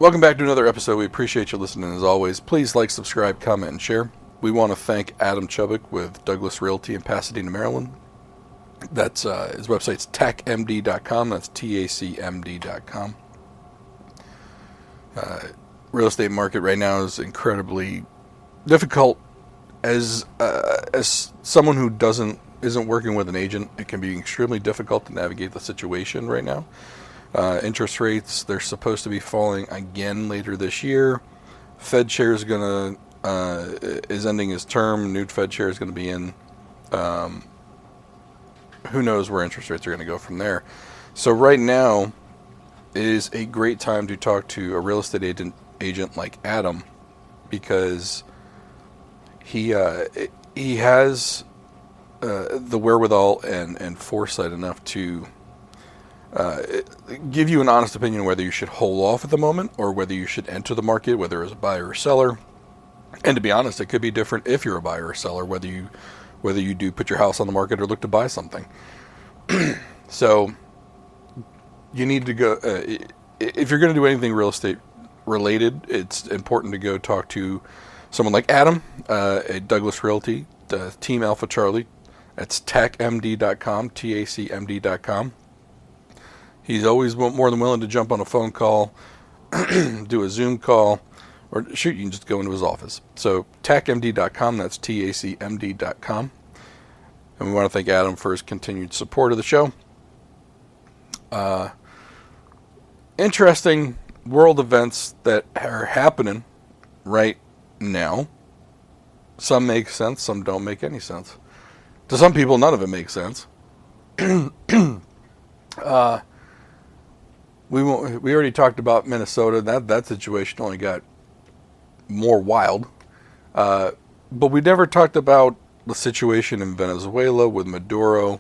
Welcome back to another episode. We appreciate you listening as always. Please like, subscribe, comment, and share. We want to thank Adam Chubbuck with Douglas Realty in Pasadena, Maryland. That's his website's tacmd.com. That's tacmd.com. Real estate market right now is incredibly difficult. As someone who isn't working with an agent, it can be extremely difficult to navigate the situation right now. Interest rates, they're supposed to be falling again later this year. Fed chair is is ending his term. New Fed chair is going to be in. Who knows where interest rates are going to go from there. So right now is a great time to talk to a real estate agent like Adam, because he has the wherewithal and foresight enough to give you an honest opinion whether you should hold off at the moment or whether you should enter the market, whether as a buyer or seller. And to be honest, it could be different if you're a buyer or seller, whether you do put your house on the market or look to buy something. So you need to go, if you're going to do anything real estate related, it's important to go talk to someone like Adam at Douglas Realty, Team Alpha Charlie. That's tacmd.com, tacmd.com. He's always more than willing to jump on a phone call, do a Zoom call, or shoot, you can just go into his office. So tacmd.com, that's tacmd.com. And we want to thank Adam for his continued support of the show. Interesting world events that are happening right now. Some make sense, some don't make any sense. To some people, none of it makes sense. We already talked about Minnesota. That situation only got more wild. But we never talked about the situation in Venezuela with Maduro.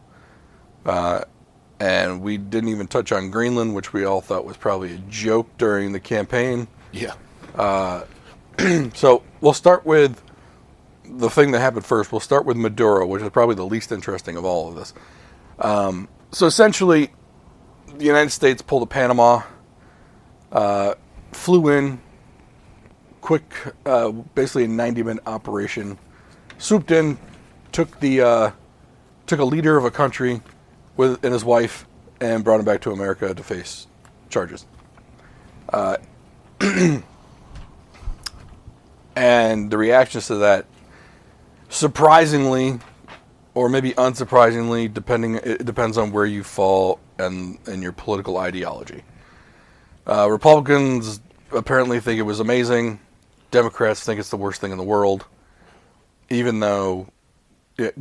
And we didn't even touch on Greenland, which we all thought was probably a joke during the campaign. Yeah. So we'll start with the thing that happened first. We'll start with Maduro, which is probably the least interesting of all of this. So essentially, the United States pulled a Panama, flew in, quick, basically a 90-minute operation, swooped in, took a leader of a country and his wife, and brought him back to America to face charges. And the reactions to that, surprisingly, or maybe unsurprisingly, it depends on where you fall and your political ideology. Republicans apparently think it was amazing. Democrats think it's the worst thing in the world. Even though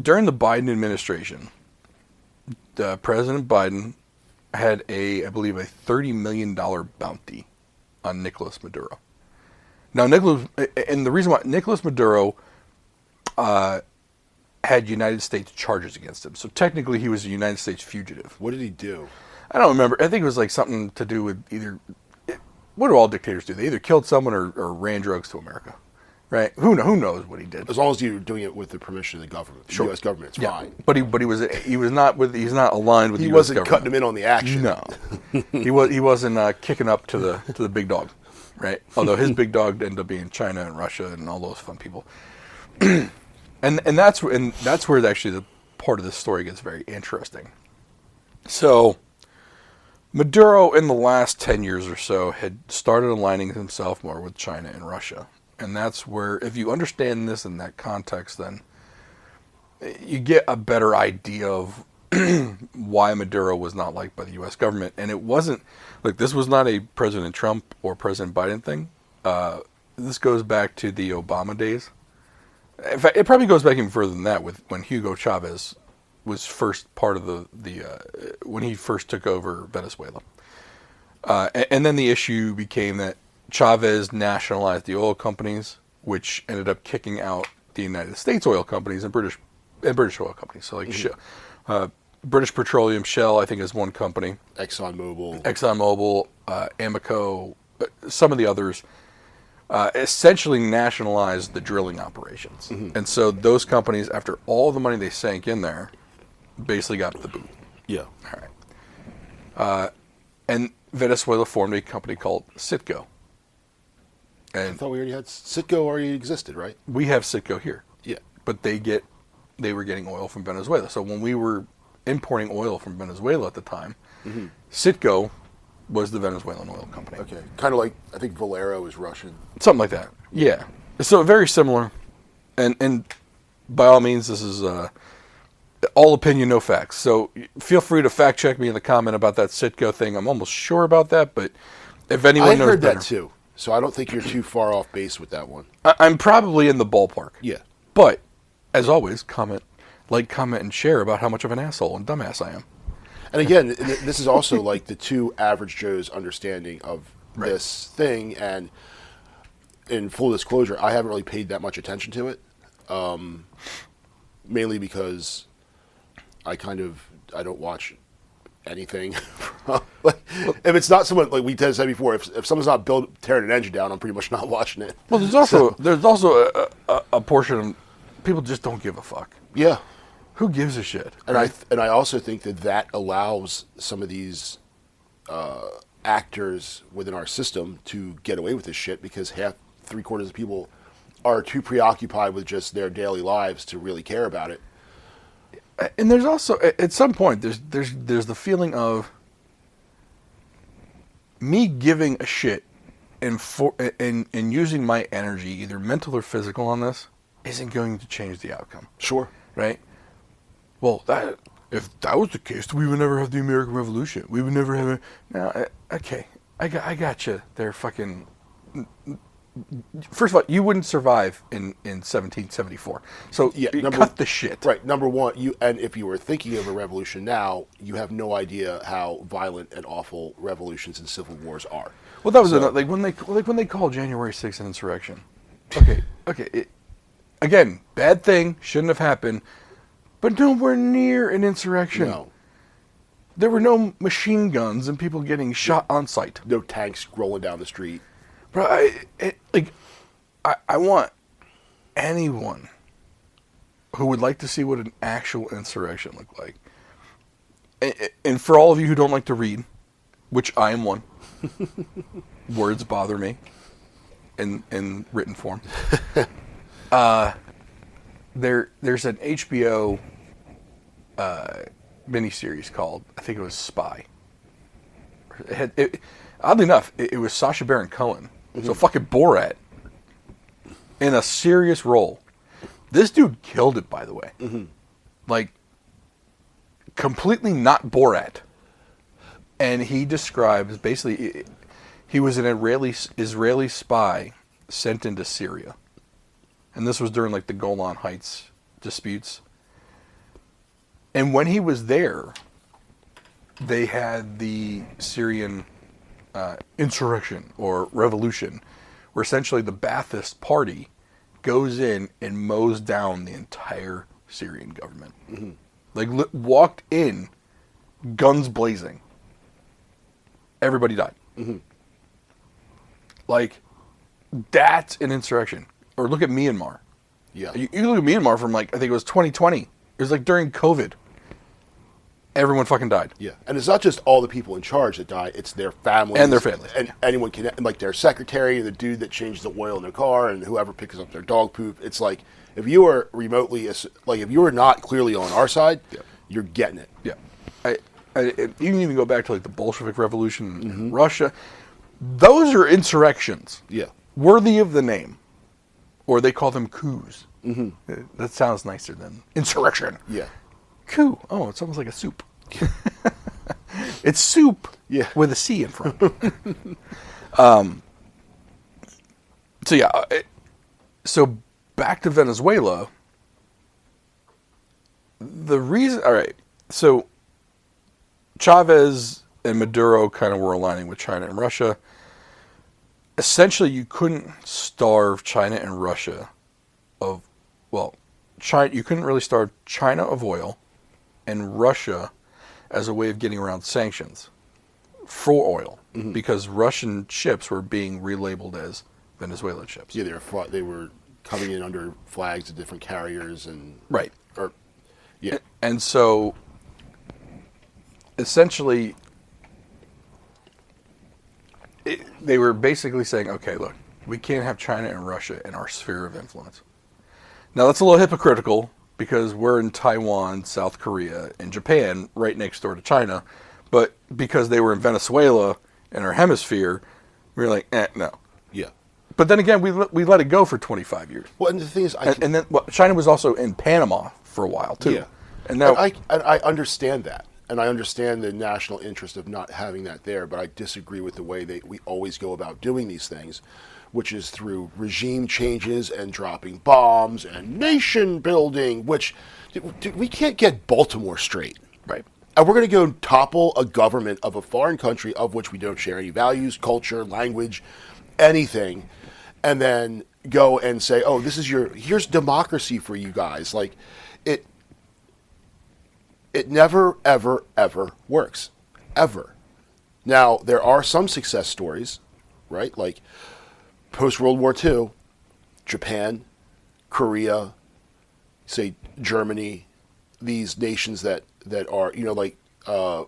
during the Biden administration, President Biden had I believe a $30 million bounty on Nicolas Maduro. Now, and the reason why Nicolas Maduro had United States charges against him. So technically he was a United States fugitive. What did he do? I don't remember. I think it was like something to do with what do all dictators do? They either killed someone or ran drugs to America, right? Who knows what he did? As long as you're doing it with the permission of the government, the U.S. government, it's fine. But he's not aligned with the U.S. government. He wasn't cutting him in on the action. No, he wasn't kicking up to the big dog, right? Although his big dog ended up being China and Russia and all those fun people. And that's where actually the part of this story gets very interesting. So Maduro in the last 10 years or so had started aligning himself more with China and Russia. And that's where, if you understand this in that context, then you get a better idea of why Maduro was not liked by the U.S. government. And it wasn't, this was not a President Trump or President Biden thing. This goes back to the Obama days. In fact, it probably goes back even further than that, when Hugo Chavez was first part of when he first took over Venezuela. And then the issue became that Chavez nationalized the oil companies, which ended up kicking out the United States oil companies and British oil companies. So British Petroleum, Shell, I think, is one company. ExxonMobil, Amoco, some of the others. Essentially nationalized the drilling operations. Mm-hmm. And so those companies, after all the money they sank in there, basically got the boot. Yeah. All right. And Venezuela formed a company called Citgo. I And thought we already had Citgo already existed, right? we have Citgo here, Yeah. but they were getting oil from Venezuela. So when we were importing oil from Venezuela at the time, Citgo was the Venezuelan oil company. Okay. Kind of like, I think Valero is Russian. Something like that. Yeah. So very similar. And by all means, this is all opinion, no facts. So feel free to fact check me in the comment about that Citgo thing. I'm almost sure about that, but if anyone I knows heard better, that too. So I don't think you're too far off base with that one. I'm probably in the ballpark. Yeah. But as always, comment, and share about how much of an asshole and dumbass I am. And again, this is also like the two average Joe's understanding of this thing. And in full disclosure, I haven't really paid that much attention to it. Mainly because I don't watch anything. Like, if it's not someone, like we said before, if someone's not tearing an engine down, I'm pretty much not watching it. Well, there's also a portion of people just don't give a fuck. Yeah. Who gives a shit? And right? I also think that allows some of these actors within our system to get away with this shit because three-quarters of people are too preoccupied with just their daily lives to really care about it. And there's also at some point there's the feeling of me giving a shit and using my energy, either mental or physical, on this isn't going to change the outcome. Sure. Right? Well, if that was the case, we would never have the American Revolution. We would never have okay, I got you. They're fucking. First of all, you wouldn't survive in 1774. So Yeah, cut the shit. Right. Number one, and if you were thinking of a revolution now, you have no idea how violent and awful revolutions and civil wars are. Well, that was another, when they call January 6th an insurrection. Okay. Again, bad thing, shouldn't have happened, but nowhere near an insurrection. No. There were no machine guns and people getting shot on sight. No tanks rolling down the street. Bro, I want anyone who would like to see what an actual insurrection looked like. And for all of you who don't like to read, which I am one, words bother me in written form. There's an HBO miniseries called, I think it was Spy. Oddly enough, it was Sacha Baron Cohen. So fucking Borat in a serious role. This dude killed it, by the way. Like, completely not Borat. And he describes, basically, he was an Israeli spy sent into Syria. And this was during, like, the Golan Heights disputes. And when he was there, they had the Syrian insurrection or revolution, where essentially the Ba'athist party goes in and mows down the entire Syrian government. Like, walked in, guns blazing. Everybody died. Like, that's an insurrection. Or look at Myanmar. Yeah. You look at Myanmar from, like, I think it was 2020. It was like during COVID. Everyone fucking died. Yeah, and it's not just all the people in charge that die; it's their families And their families. and anyone can, like their secretary, the dude that changes the oil in their car, and whoever picks up their dog poop. It's like if you are remotely, like if you are not clearly on our side, you're getting it. Yeah, you can even go back to like the Bolshevik Revolution in Russia. Those are insurrections. Yeah, worthy of the name, or they call them coups. That sounds nicer than insurrection. yeah. Coup. Oh, it's almost like a soup. It's soup with a C in front. So back to Venezuela. The reason, all right, so Chavez and Maduro kind of were aligning with China and Russia. Essentially, you couldn't starve China and Russia China. You couldn't really starve China of oil and Russia as a way of getting around sanctions for oil, because Russian ships were being relabeled as Venezuelan ships. Yeah, they were coming in under flags of different carriers and right. Yeah, and so essentially they were basically saying, okay, look, we can't have China and Russia in our sphere of influence. Now, that's a little hypocritical because we're in Taiwan, South Korea, and Japan right next door to China. But because they were in Venezuela in our hemisphere, we were like, no. Yeah. But then again, we let it go for 25 years. Well, and the thing is, and then China was also in Panama for a while, too. Yeah. And now, I understand that. And I understand the national interest of not having that there, but I disagree with the way we always go about doing these things, which is through regime changes and dropping bombs and nation building, which we can't get Baltimore straight. right. And we're going to go topple a government of a foreign country of which we don't share any values, culture, language, anything, and then go and say, oh, here's democracy for you guys. Like, it never, ever, ever works. Ever. Now, there are some success stories, right? Like post-World War II, Japan, Korea, say Germany, these nations that are, like during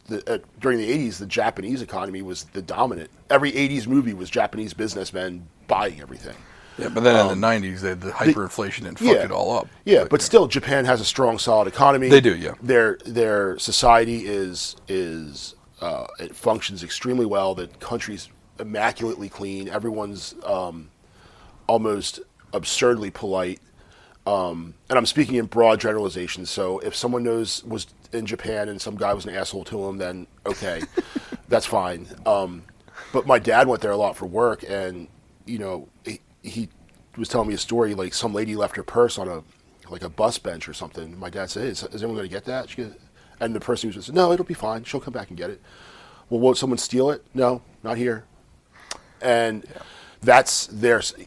the 80s, the Japanese economy was the dominant. Every 80s movie was Japanese businessmen buying everything. Yeah, but then in the 90s, they had the hyperinflation and fucked it all up. Yeah, but still, Japan has a strong, solid economy. They do, yeah. Their society is it functions extremely well. The country's immaculately clean. Everyone's almost absurdly polite. And I'm speaking in broad generalizations. So if someone was in Japan and some guy was an asshole to him, then okay, that's fine. But my dad went there a lot for work, and he was telling me a story, like some lady left her purse on a bus bench or something. My dad said, hey, is anyone going to get that? And the person was said, no, it'll be fine. She'll come back and get it. Well, won't someone steal it? No, not here. And that's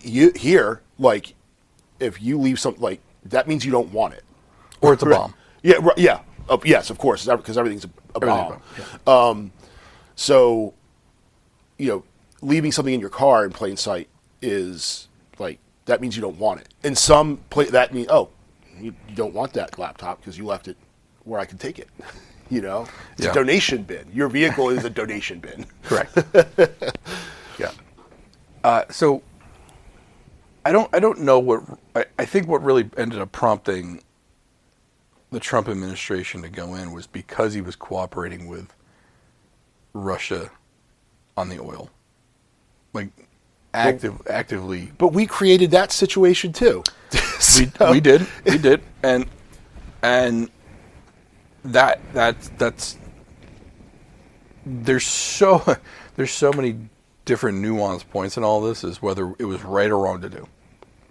here, like, if you leave something, like, that means you don't want it. Or it's a bomb. Yeah, right, yeah. Yes, of course, because everything's a bomb. Yeah. So, leaving something in your car in plain sight is, like, that means you don't want it. In some place, that means, you don't want that laptop because you left it where I can take it. It's a donation bin. Your vehicle is a donation bin. Correct. Yeah. So I don't know what I think what really ended up prompting the Trump administration to go in was because he was cooperating with Russia on the oil, like actively. But we created that situation too. We did, and that's there's so many different nuanced points in all this, is whether it was right or wrong to do.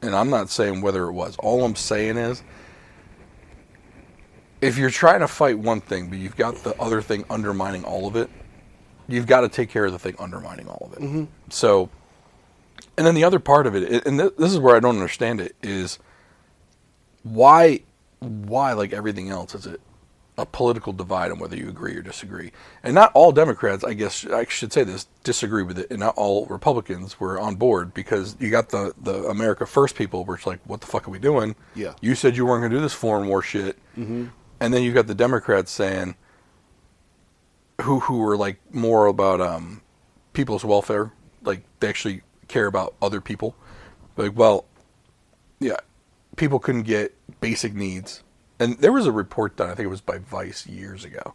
And I'm not saying whether it was. All I'm saying is, if you're trying to fight one thing, but you've got the other thing undermining all of it, you've got to take care of the thing undermining all of it. Mm-hmm. So, and then the other part of it, and this is where I don't understand it, is why, like everything else, is it a political divide on whether you agree or disagree? And not all Democrats, I guess I should say this, disagree with it, and not all Republicans were on board, because you got the America First people, where it's like, what the fuck are we doing? Yeah. You said you weren't going to do this foreign war shit. Mm-hmm. And then you've got the Democrats saying, who were like more about people's welfare, like they actually care about other people. Like, well, yeah, people couldn't get basic needs. And there was a report done, I think it was by Vice years ago.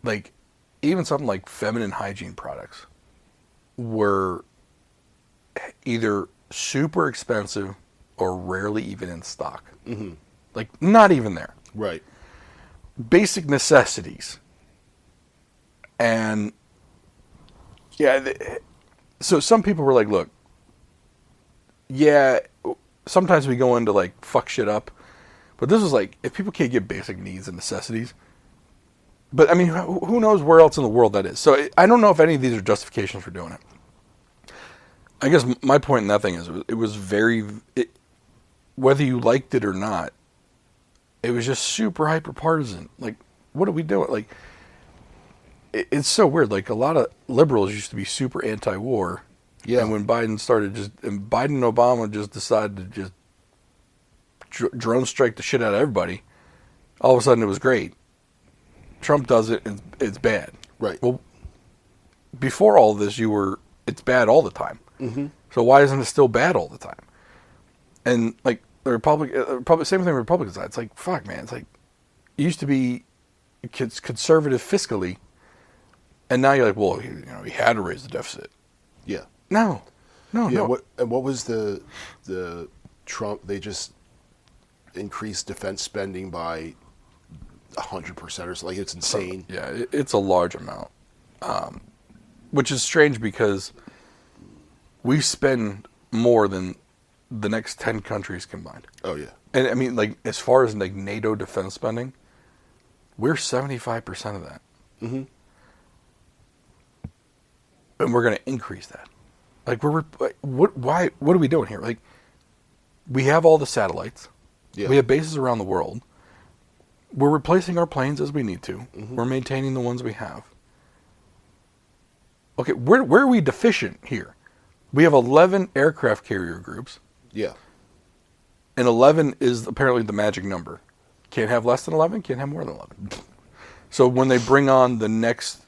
Like, even something like feminine hygiene products were either super expensive or rarely even in stock. Mm-hmm. Like, not even there. Right. Basic necessities. And, yeah, so some people were like, look, yeah, sometimes we go into, like, fuck shit up. But this was like, if people can't get basic needs and necessities. But, I mean, who knows where else in the world that is. So I don't know if any of these are justifications for doing it. I guess my point in that thing is it was very, whether you liked it or not, it was just super hyper partisan. Like, what are we doing? Like, it's so weird. Like, a lot of liberals used to be super anti-war. Yeah. And when Biden started and Biden and Obama just decided to just drone strike the shit out of everybody, all of a sudden it was great. Trump does it and it's bad. Right. Well, before all this, you were it's bad all the time. Mm-hmm. So why isn't it still bad all the time? And like the same thing with Republican side. It's like, fuck, man. It's like, it used to be conservative fiscally, and now you're like, well, he had to raise the deficit. Yeah. No. Yeah. What was the Trump? They just increased defense spending by 100% or something. Like, it's insane. So, yeah, it's a large amount, which is strange because we spend more than the next 10 countries combined. Oh yeah. And I mean, like, as far as like NATO defense spending, we're 75% of that. Mm-hmm. And we're going to increase that. Like, what are we doing here? Like, we have all the satellites. Yeah. We have bases around the world. We're replacing our planes as we need to. Mm-hmm. We're maintaining the ones we have. Okay, where are we deficient here? We have 11 aircraft carrier groups. Yeah. And 11 is apparently the magic number. Can't have less than 11, can't have more than 11. So when they bring on the next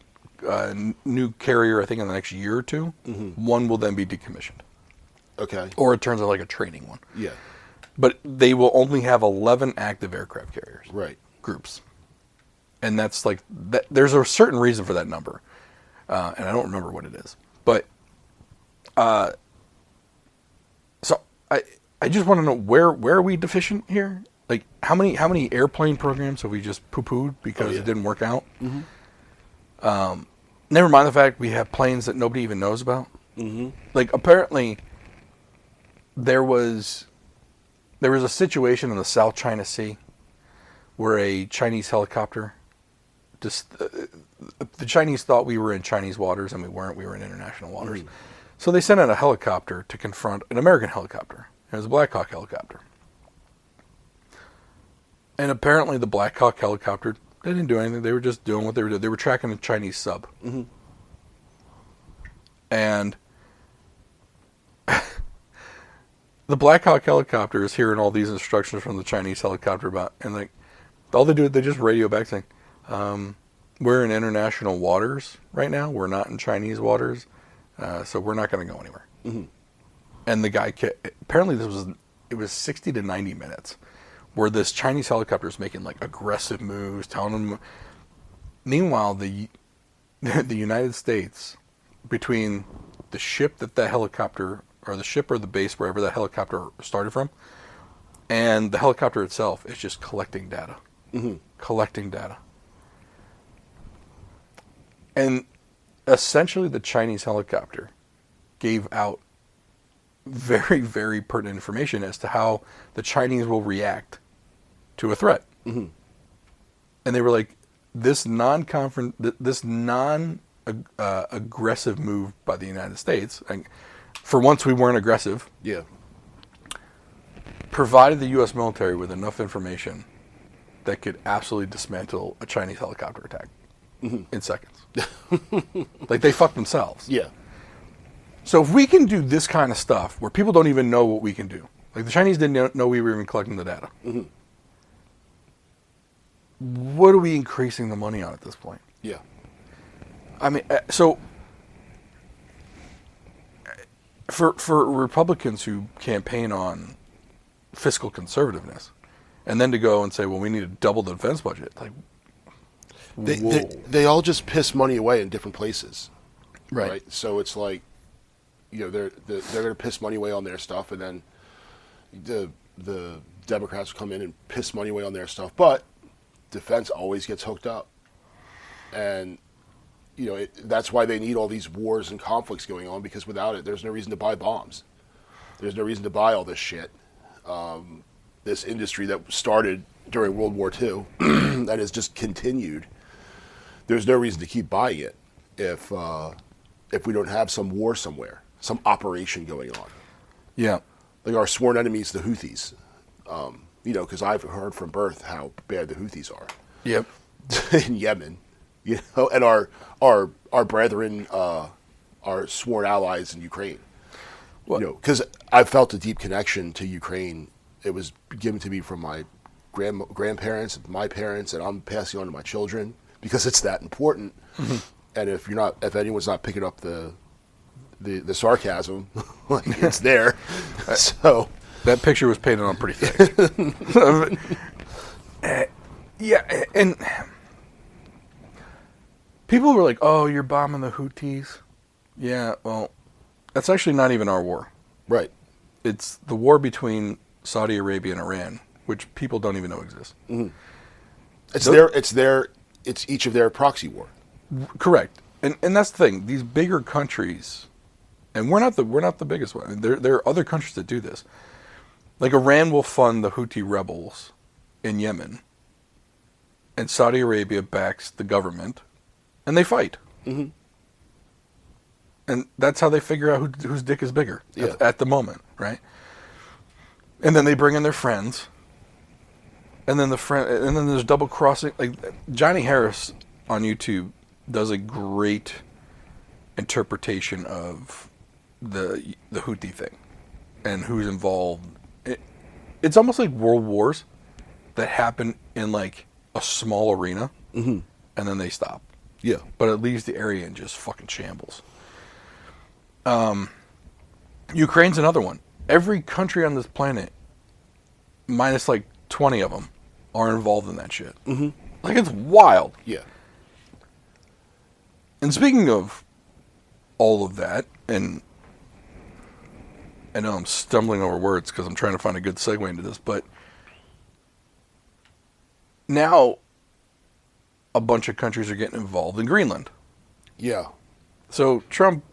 new carrier, I think in the next year or two, mm-hmm. one will then be decommissioned. Okay. Or it turns out like a training one. Yeah. But they will only have 11 active aircraft carriers. Right. Groups. And that's like, there's a certain reason for that number. And I don't remember what it is. But, so I just want to know where are we deficient here? Like, how many airplane programs have we just poo-pooed because it didn't work out? Mm-hmm. Never mind the fact we have planes that nobody even knows about. Mm-hmm. Like, apparently, there was a situation in the South China Sea where a Chinese helicopter, the Chinese thought we were in Chinese waters, and we weren't. We were in international waters. Mm-hmm. So they sent out a helicopter to confront an American helicopter. It was a Black Hawk helicopter. And apparently the Black Hawk helicopter, they didn't do anything. They were just doing what they were doing. They were tracking a Chinese sub. Mm-hmm. And the Black Hawk helicopter is hearing all these instructions from the Chinese helicopter and like, all they do is they just radio back saying, we're in international waters right now. We're not in Chinese waters. So we're not going to go anywhere. Mm-hmm. And the guy, apparently it was 60 to 90 minutes where this Chinese helicopter is making like aggressive moves, telling them. Meanwhile, the United States, between the ship that helicopter, or the ship or the base, wherever that helicopter started from, and the helicopter itself is just collecting data. Mm-hmm. Collecting data. And essentially the Chinese helicopter gave out very, very pertinent information as to how the Chinese will react to a threat. Mm-hmm. And they were like, this non-aggressive move by the United States, and for once we weren't aggressive, provided the U.S. military with enough information that could absolutely dismantle a Chinese helicopter attack in seconds. Like, they fucked themselves. Yeah. So if we can do this kind of stuff where people don't even know what we can do, like the Chinese didn't know we were even collecting the data, what are we increasing the money on at this point? Yeah. I mean, so for Republicans who campaign on fiscal conservativeness, and then to go and say, well, we need to double the defense budget, like, they all just piss money away in different places, right? So it's like, they're going to piss money away on their stuff, and then the Democrats come in and piss money away on their stuff, but defense always gets hooked up, and that's why they need all these wars and conflicts going on, because without it, there's no reason to buy bombs. There's no reason to buy all this shit. This industry that started during World War II and has just continued. There's no reason to keep buying it if we don't have some war somewhere, some operation going on. Yeah. Like our sworn enemies, the Houthis. Because I've heard from birth how bad the Houthis are. Yep. In Yemen, and our brethren, our sworn allies in Ukraine. Because I felt a deep connection to Ukraine. It was given to me from my grandparents, my parents, and I'm passing on to my children because it's that important. Mm-hmm. And if anyone's not picking up the the sarcasm. Like, it's there. So that picture was painted on pretty thick. Yeah, and people were like, "Oh, you're bombing the Houthis." Yeah, well, that's actually not even our war. right. It's the war between Saudi Arabia and Iran, which people don't even know exists. It's each of their proxy war. Correct, and that's the thing. These bigger countries, and we're not the biggest one. I mean, there are other countries that do this. Like Iran will fund the Houthi rebels in Yemen, and Saudi Arabia backs the government, and they fight. Mm-hmm. And that's how they figure out whose dick is bigger at the moment, right? And then they bring in their friends, and then and then there's double crossing. Like Johnny Harris on YouTube does a great interpretation of the Houthi thing and who's involved. It's almost like world wars that happen in like a small arena, and then they stop. Yeah. But it leaves the area in just fucking shambles. Ukraine's another one. Every country on this planet, minus like 20 of them, are involved in that shit. Mm-hmm. Like, it's wild. Yeah. And speaking of all of that, and I know I'm stumbling over words because I'm trying to find a good segue into this, but now a bunch of countries are getting involved in Greenland. Yeah. So Trump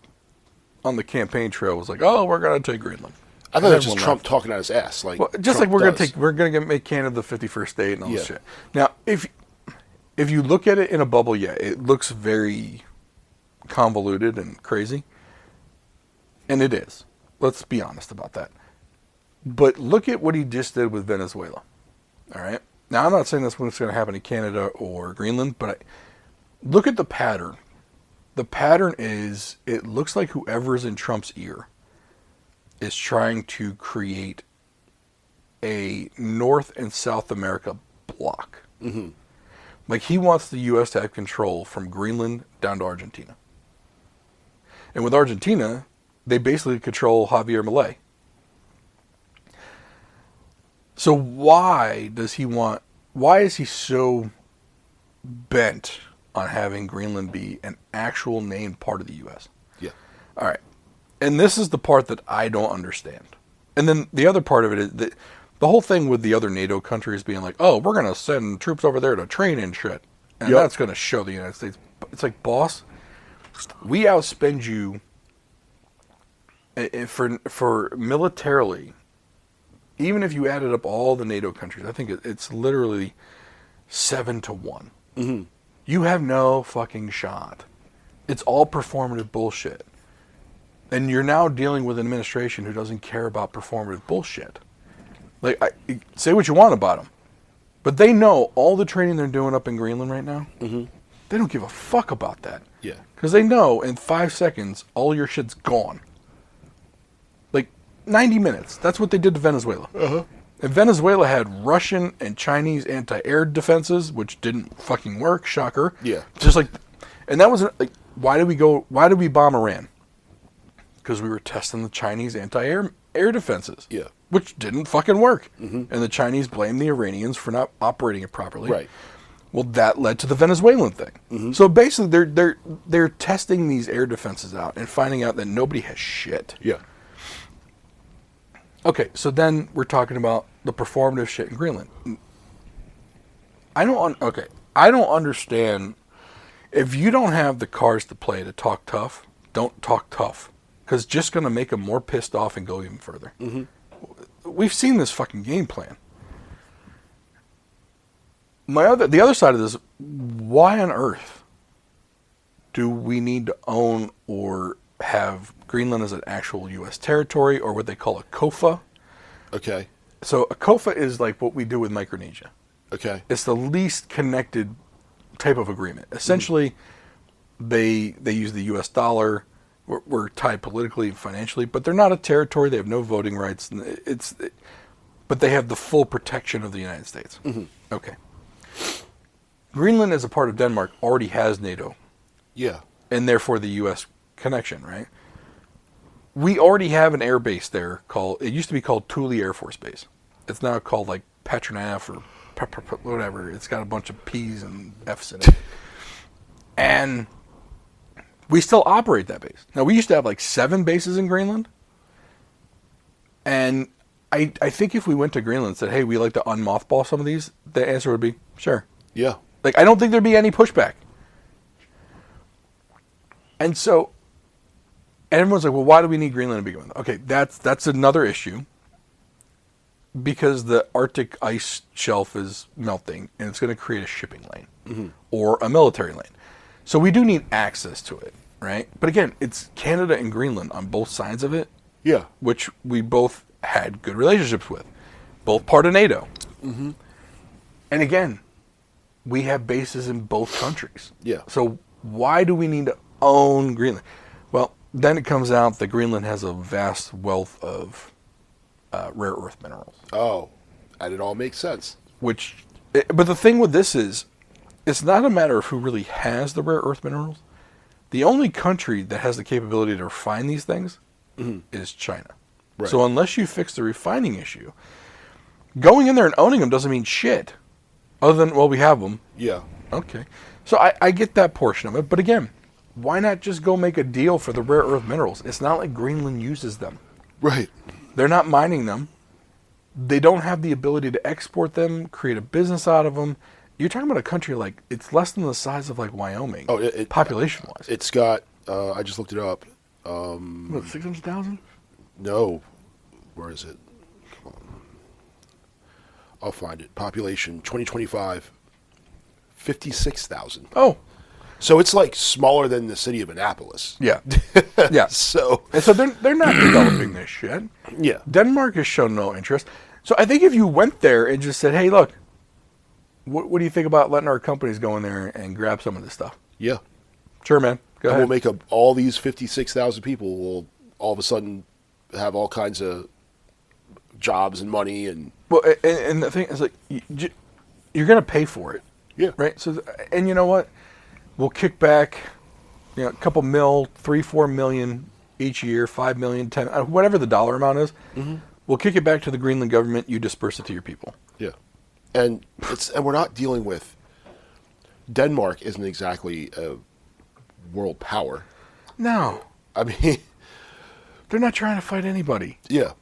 on the campaign trail was like, "Oh, we're going to take Greenland." I thought that was just Trump talking out his ass. Like, well, just Trump like does. we're gonna make Canada the 51st state and all this shit. Now, if you look at it in a bubble, yeah, it looks very convoluted and crazy, and it is. Let's be honest about that. But look at what he just did with Venezuela. All right. Now, I'm not saying that's what's going to happen in Canada or Greenland, but look at the pattern. The pattern is, it looks like whoever's in Trump's ear is trying to create a North and South America block. Mm-hmm. Like, he wants the U.S. to have control from Greenland down to Argentina. And with Argentina, they basically control Javier Milei. So why is he so bent on having Greenland be an actual named part of the U.S.? Yeah. All right. And this is the part that I don't understand. And then the other part of it is that the whole thing with the other NATO countries being like, "Oh, we're going to send troops over there to train and shit. And that's going to show the United States." It's like, boss, we outspend you for militarily. Even if you added up all the NATO countries, I think it's literally 7-1. Mm-hmm. You have no fucking shot. It's all performative bullshit. And you're now dealing with an administration who doesn't care about performative bullshit. Like, say what you want about them, but they know all the training they're doing up in Greenland right now. Mm-hmm. They don't give a fuck about that. Yeah. Because they know in 5 seconds, all your shit's gone. Like, 90 minutes. That's what they did to Venezuela. Uh-huh. And Venezuela had Russian and Chinese anti-air defenses, which didn't fucking work. Shocker. Yeah. Just like, and that was like, why did we bomb Iran? Because we were testing the Chinese anti-air defenses. Yeah. Which didn't fucking work. Mm-hmm. And the Chinese blamed the Iranians for not operating it properly. Right. Well, that led to the Venezuelan thing. Mm-hmm. So basically, they're testing these air defenses out and finding out that nobody has shit. Yeah. Okay, so then we're talking about the performative shit in Greenland. I don't understand. If you don't have the cards to play to talk tough, don't talk tough. Because it's just going to make them more pissed off and go even further. Mm-hmm. We've seen this fucking game plan. The other side of this, why on earth do we need to own or have Greenland as an actual U.S. territory, or what they call a COFA? Okay. So a COFA is like what we do with Micronesia. Okay. It's the least connected type of agreement. Essentially, they use the U.S. dollar. We're tied politically and financially, but they're not a territory. They have no voting rights. But they have the full protection of the United States. Mm-hmm. Okay. Greenland, as a part of Denmark, already has NATO. Yeah. And therefore the U.S. connection, right? we already have an air base there called. It used to be called Thule Air Force Base. It's now called like Petronaf or whatever. It's got a bunch of P's and F's in it, and we still operate that base. Now we used to have like 7 bases in Greenland, and I think if we went to Greenland and said, "Hey, we like to unmothball some of these," the answer would be sure. Yeah. Like I don't think there'd be any pushback. And so, everyone's like, "Well, why do we need Greenland to begin with?" Okay, that's another issue. Because the Arctic ice shelf is melting, and it's going to create a shipping lane or a military lane. So we do need access to it, right? But again, it's Canada and Greenland on both sides of it, Yeah. which we both had good relationships with, both part of NATO. Mm-hmm. And again, we have bases in both countries. Yeah. So why do we need to own Greenland? Well, then it comes out that Greenland has a vast wealth of rare earth minerals. Oh, and it all makes sense. But the thing with this is, it's not a matter of who really has the rare earth minerals. The only country that has the capability to refine these things is China. Right. So unless you fix the refining issue, going in there and owning them doesn't mean shit. Other than, well, we have them. Yeah. Okay. So I get that portion of it. But again, why not just go make a deal for the rare earth minerals? It's not like Greenland uses them. Right. They're not mining them. They don't have the ability to export them, create a business out of them. You're talking about a country like, it's less than the size of like Wyoming, population-wise. It's got, I just looked it up. What, 600,000? No. Where is it? Come on. I'll find it. Population, 2025, 56,000. Oh. So it's like smaller than the city of Annapolis. Yeah. Yeah. So they're not developing this shit. Yeah. Denmark has shown no interest. So I think if you went there and just said, hey, look, what do you think about letting our companies go in there and grab some of this stuff? Yeah. Sure, man. Go ahead. We'll make all these 56,000 people will all of a sudden have all kinds of jobs and money and. Well, and the thing is, like, you're going to pay for it. Yeah. Right. So, and you know what? We'll kick back, a couple mil, 3-4 million each year, 5 million, 10, whatever the dollar amount is. Mm-hmm. We'll kick it back to the Greenland government. You disperse it to your people. Yeah, and we're not dealing with. Denmark isn't exactly a world power. No, I mean, they're not trying to fight anybody. Yeah.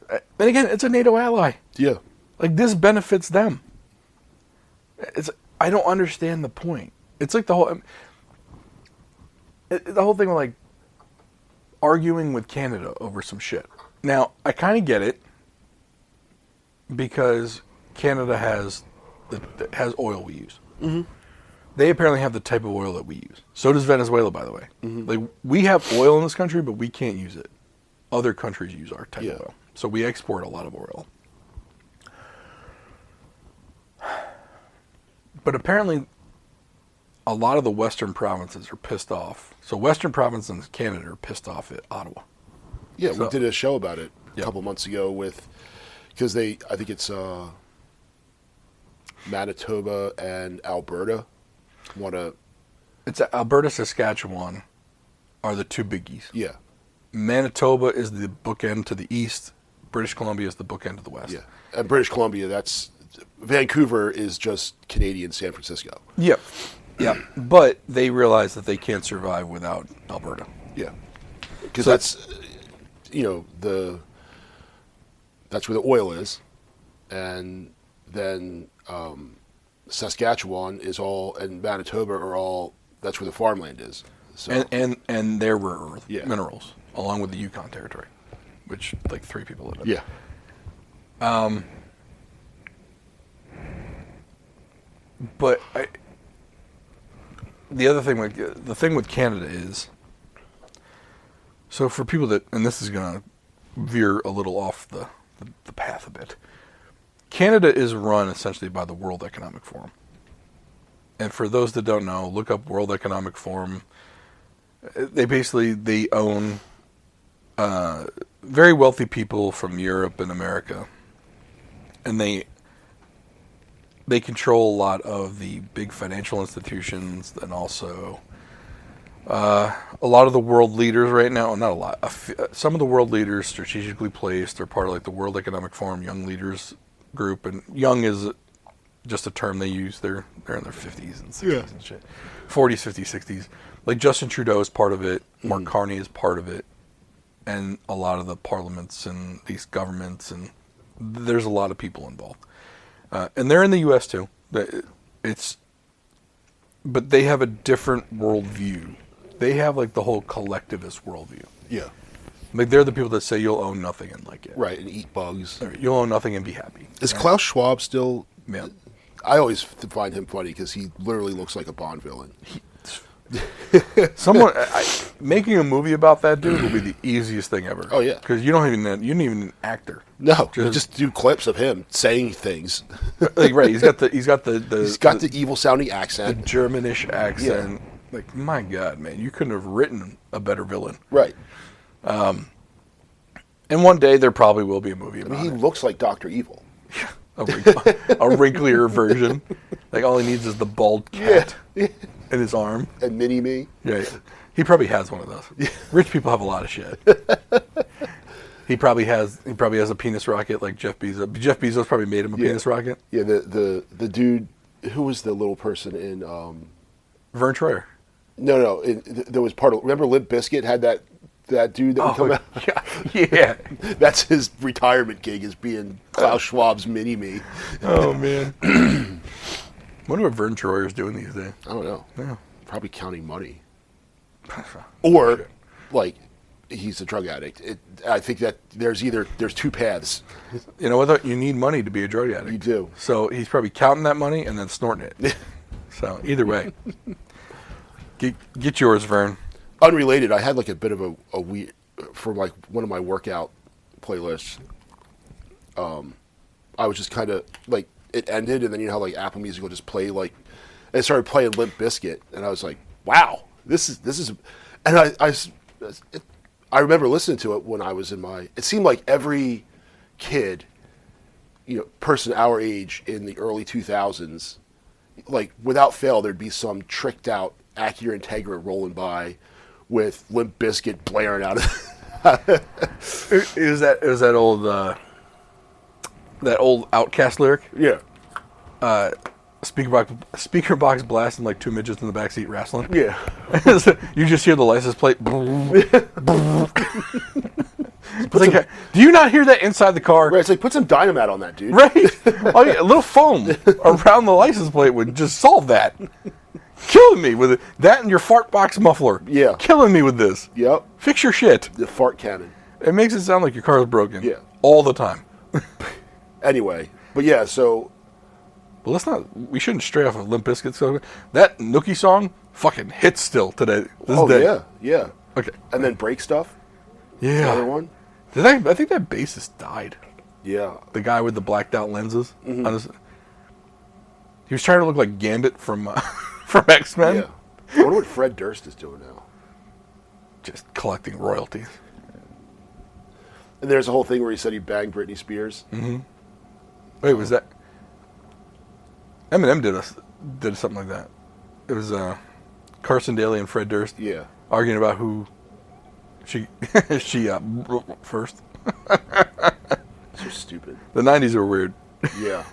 And again, it's a NATO ally. Yeah. Like, this benefits them. I don't understand the point. It's like the whole thing with, like, arguing with Canada over some shit. Now, I kind of get it because Canada has oil we use. Mm-hmm. They apparently have the type of oil that we use. So does Venezuela, by the way. Mm-hmm. Like, we have oil in this country, but we can't use it. Other countries use our type of oil. So we export a lot of oil. But apparently, a lot of the western provinces are pissed off. So western provinces in Canada are pissed off at Ottawa. Yeah, we did a show about it a Yep. couple months ago because I think it's Manitoba and Alberta It's Alberta, Saskatchewan are the two biggies. Yeah. Manitoba is the bookend to the east. British Columbia is the bookend to the west. Yeah. And British Columbia, Vancouver is just Canadian San Francisco. Yep. Yeah. But they realize that they can't survive without Alberta. Yeah. Because that's where the oil is. And then Saskatchewan is all, and Manitoba are all, that's where the farmland is. So. And their rare earth minerals, along with the Yukon territory, which like 3 people live in. Yeah. But the thing with Canada is, so for people that, and this is going to veer a little off the path a bit, Canada is run essentially by the World Economic Forum. And for those that don't know, look up World Economic Forum. They own very wealthy people from Europe and America, and they control a lot of the big financial institutions and also A lot of the world leaders right now, not a lot, some of the world leaders strategically placed. They're part of like the World Economic Forum Young Leaders group, and young is just a term they use. They're in their 50s and 60s and shit. 40s, 50s, 60s. Like Justin Trudeau is part of it. Mark Carney is part of it. And a lot of the parliaments and these governments, and there's a lot of people involved. And they're in the U.S. too. But they have a different worldview. They have like the whole collectivist worldview. Yeah. Like they're the people that say you'll own nothing and like it. Right, and eat bugs. Or you'll own nothing and be happy. Is Klaus Schwab still... Yeah. I always find him funny because he literally looks like a Bond villain. Making a movie about that dude will be the easiest thing ever. Oh yeah, because you don't even need an actor. No, just do clips of him saying things. Like right, he's got the evil sounding accent, the Germanish accent. Yeah. Like my God, man, you couldn't have written a better villain. Right. And one day there probably will be a movie about he looks like Dr. Evil. A wrinklier version. Like all he needs is the bald cat in his arm. And Mini-Me. Yeah, he probably has one of those. Rich people have a lot of shit. He probably has a penis rocket like Jeff Bezos. Jeff Bezos probably made him a penis rocket. Yeah, the dude who was the little person in Vern Troyer. No, there was part of. Remember, Limp Bizkit had that dude that would come out. Yeah. That's his retirement gig, is being Klaus Schwab's Mini-Me. Oh man. Wonder what Vern Troyer's doing these days. I don't know. Yeah. Probably counting money. Or like he's a drug addict. I think that there's two paths. You know what? You need money to be a drug addict. You do. So he's probably counting that money and then snorting it. So either way, get yours, Vern. Unrelated, I had like a bit of a weird, for like one of my workout playlists. I was just kind of like, it ended, and then you know how like Apple Music will just play like, and it started playing Limp Bizkit, and I was like, wow, this is, and I remember listening to it when I was in my. It seemed like every kid, person our age in the early 2000s, like without fail, there'd be some tricked out Acura Integra rolling by with Limp Bizkit blaring out of It was that old Outcast lyric? Yeah. Speaker box blasting like two midgets in the backseat wrestling. Yeah. You just hear the license plate. Like, do you not hear that inside the car? Right, it's like, put some dynamite on that, dude. Right? Oh, yeah, a little foam around the license plate would just solve that. Killing me with it. That and your fart box muffler. Yeah. Killing me with this. Yep. Fix your shit. The fart cannon. It makes it sound like your car is broken. Yeah. All the time. Anyway, but yeah, so. But we shouldn't stray off of Limp Bizkit. So that Nookie song fucking hits still today. This day. Yeah. Okay. And then Break Stuff. Yeah. Another one. I think that bassist died. Yeah. The guy with the blacked out lenses. Mm-hmm. He was trying to look like Gambit from X-Men. Yeah. I wonder what Fred Durst is doing now. Just collecting royalties. And there's a whole thing where he said he banged Britney Spears. Mm-hmm. Wait, was that Eminem did something like that? It was Carson Daly and Fred Durst. Yeah. Arguing about who she first. So stupid. The 90s were weird. Yeah.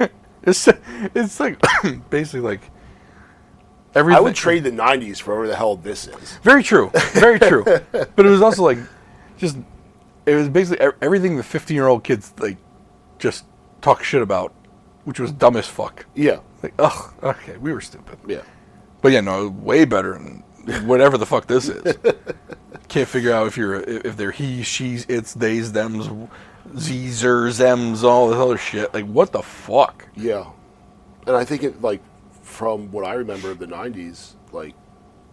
It's like basically like everything. I would trade the 90s for whatever the hell this is. Very true. Very true. But it was also like it was basically everything the 15-year-old kids like just talk shit about, which was dumb as fuck. Yeah. Like, ugh, okay, we were stupid. Yeah. But yeah, no, way better than whatever the fuck this is. Can't figure out if they're he, she's, it's, theys, thems, z's, zems, all this other shit. Like, what the fuck? Yeah. And I think it, like, from what I remember of the 90s, like,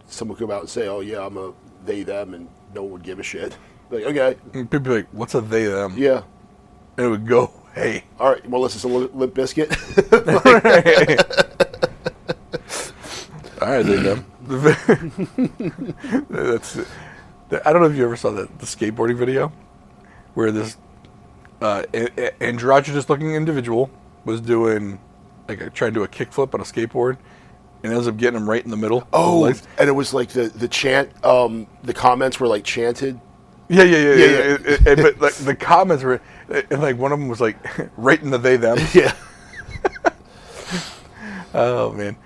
someone would come out and say, oh, yeah, I'm a they, them, and no one would give a shit. Like, okay. And people be like, what's a they, them? Yeah. And it would go, hey. All right, well, listen to Limp Bizkit. All right, they, them. That's it. I don't know if you ever saw the skateboarding video where this androgynous-looking individual was doing, trying to do a kickflip on a skateboard, and ends up getting him right in the middle. Oh, and it was like the chant. The comments were like chanted. Yeah. But like the comments were, and like one of them was like right in the they them. Yeah. Oh man,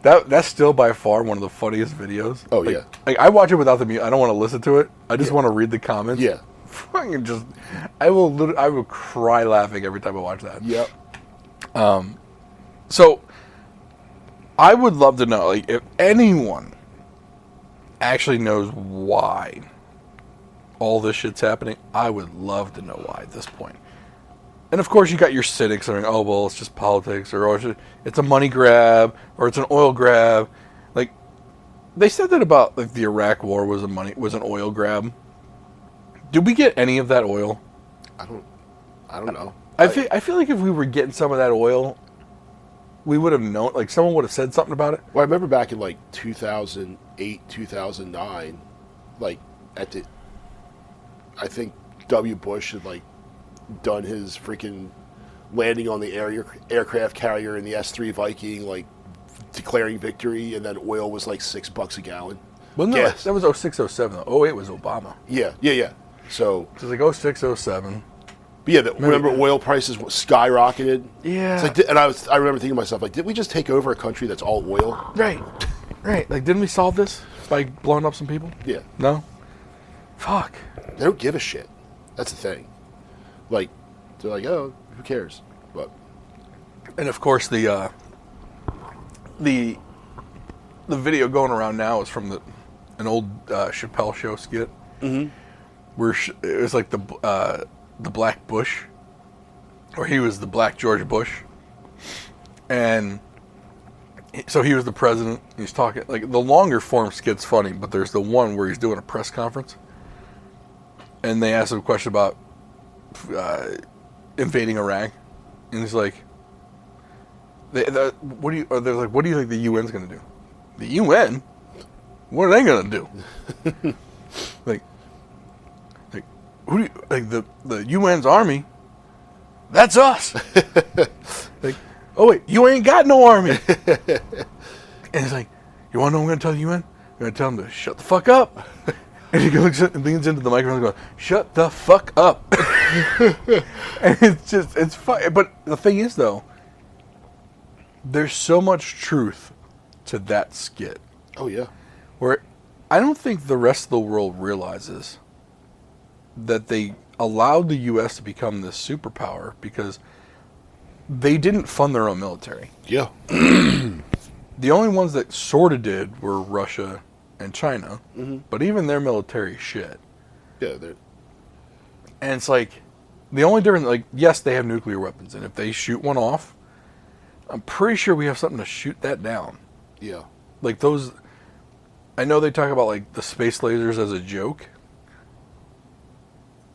that's still by far one of the funniest videos. Oh like, yeah. Like I watch it without the music. I don't want to listen to it. I just want to read the comments. Yeah. Fucking just, I will cry laughing every time I watch that. Yep. So, I would love to know, like, if anyone actually knows why all this shit's happening, I would love to know why at this point. And of course, you got your cynics saying, "Oh well, it's just politics," or "Oh, it's a money grab," or "It's an oil grab." Like, they said that about like the Iraq War was an oil grab. Did we get any of that oil? I don't know. I feel like if we were getting some of that oil, we would have known. Like someone would have said something about it. Well, I remember back in like 2008, 2009, like I think W. Bush had like done his freaking landing on the aircraft carrier in the S-3 Viking, like declaring victory, and then oil was like $6 a gallon. Well, no, that was 06, 07. 08 was Obama. Yeah. So it's like 06, 07. But yeah, remember oil prices skyrocketed? Yeah. It's like, and I remember thinking to myself, like, did we just take over a country that's all oil? Right. Like, didn't we solve this by blowing up some people? Yeah. No? Fuck. They don't give a shit. That's the thing. Like, they're like, oh, who cares? But. And of course, the video going around now is from an old Chappelle Show skit. Mm-hmm. Where it was like the Black Bush, or he was the Black George Bush, and so he was the president. He's talking like the longer form skit's funny, but there's the one where he's doing a press conference, and they ask him a question about invading Iraq, and he's like, "What do you?" They're like, "What do you think the UN's going to do?" The UN? What are they going to do? Like. Who do you, like the UN's army? That's us. Like, oh wait, you ain't got no army. And it's like, you want to know what I'm going to tell the UN? I'm going to tell them to shut the fuck up. And he goes and leans into the microphone and goes, "Shut the fuck up." And it's fun. But the thing is, though, there's so much truth to that skit. Oh yeah. Where I don't think the rest of the world realizes that they allowed the U.S. to become this superpower because they didn't fund their own military. Yeah. The only ones that sort of did were Russia and China, but even their military is shit. Yeah. And it's like, the only difference, like, yes, they have nuclear weapons, and if they shoot one off, I'm pretty sure we have something to shoot that down. Yeah. Like those, I know they talk about like the space lasers as a joke.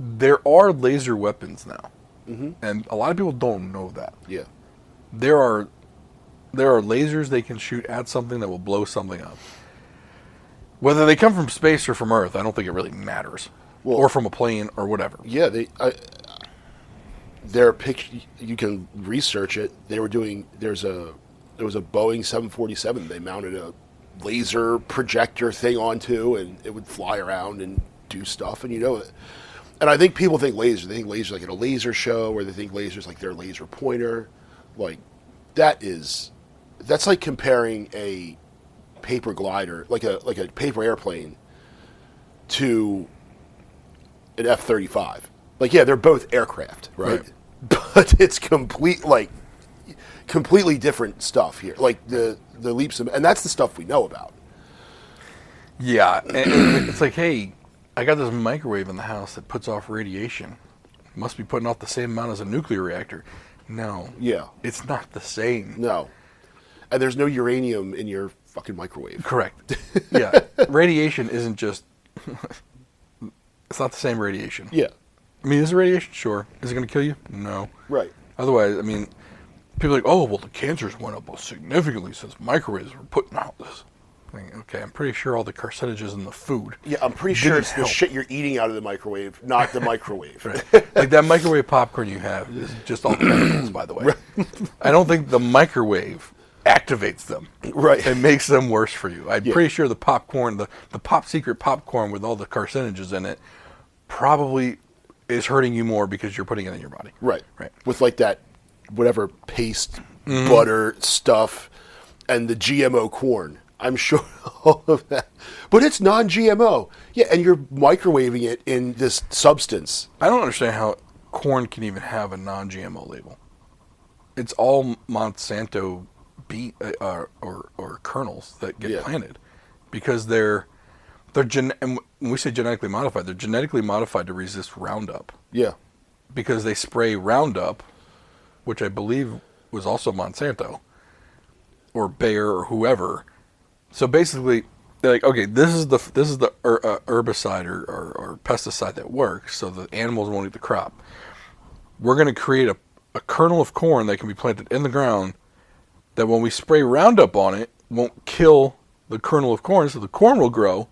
There are laser weapons now, and a lot of people don't know that. Yeah, there are lasers they can shoot at something that will blow something up. Whether they come from space or from Earth, I don't think it really matters. Well, or from a plane or whatever. Yeah, their picture. You can research it. They were doing. There was a Boeing 747. They mounted a laser projector thing onto, and it would fly around and do stuff. And and I think people think lasers. They think lasers like at a laser show, or they think lasers like their laser pointer. Like that's like comparing a paper glider, like a paper airplane, to an F-35. Like, yeah, they're both aircraft, right? But it's completely different stuff here. Like the leaps and that's the stuff we know about. Yeah, and it's like, hey, I got this microwave in the house that puts off radiation. It must be putting off the same amount as a nuclear reactor. No. Yeah. It's not the same. No. And there's no uranium in your fucking microwave. Correct. Yeah. Radiation isn't just... it's not the same radiation. Yeah. I mean, is it radiation? Sure. Is it going to kill you? No. Right. Otherwise, I mean, people are like, oh, well, the cancers went up significantly since microwaves were putting out this. Okay, I'm pretty sure all the carcinogens in the food. Yeah, I'm pretty sure it's the shit you're eating out of the microwave, not the microwave. Right. Like that microwave popcorn you have is just all chemicals, by the way. Right. I don't think the microwave activates them. Right. It makes them worse for you. I'm Yeah. pretty sure the popcorn, the pop secret popcorn with all the carcinogens in it, probably is hurting you more because you're putting it in your body. Right. Right. With like that, whatever paste, butter stuff, and the GMO corn. I'm sure all of that. But it's non-GMO. Yeah, and you're microwaving it in this substance. I don't understand how corn can even have a non-GMO label. It's all Monsanto beet or kernels that get planted because and when we say genetically modified, they're genetically modified to resist Roundup. Yeah. Because they spray Roundup, which I believe was also Monsanto or Bayer or whoever. So basically, they're like, okay, this is the herbicide or pesticide that works, so the animals won't eat the crop. We're going to create a kernel of corn that can be planted in the ground that when we spray Roundup on it, won't kill the kernel of corn, so the corn will grow,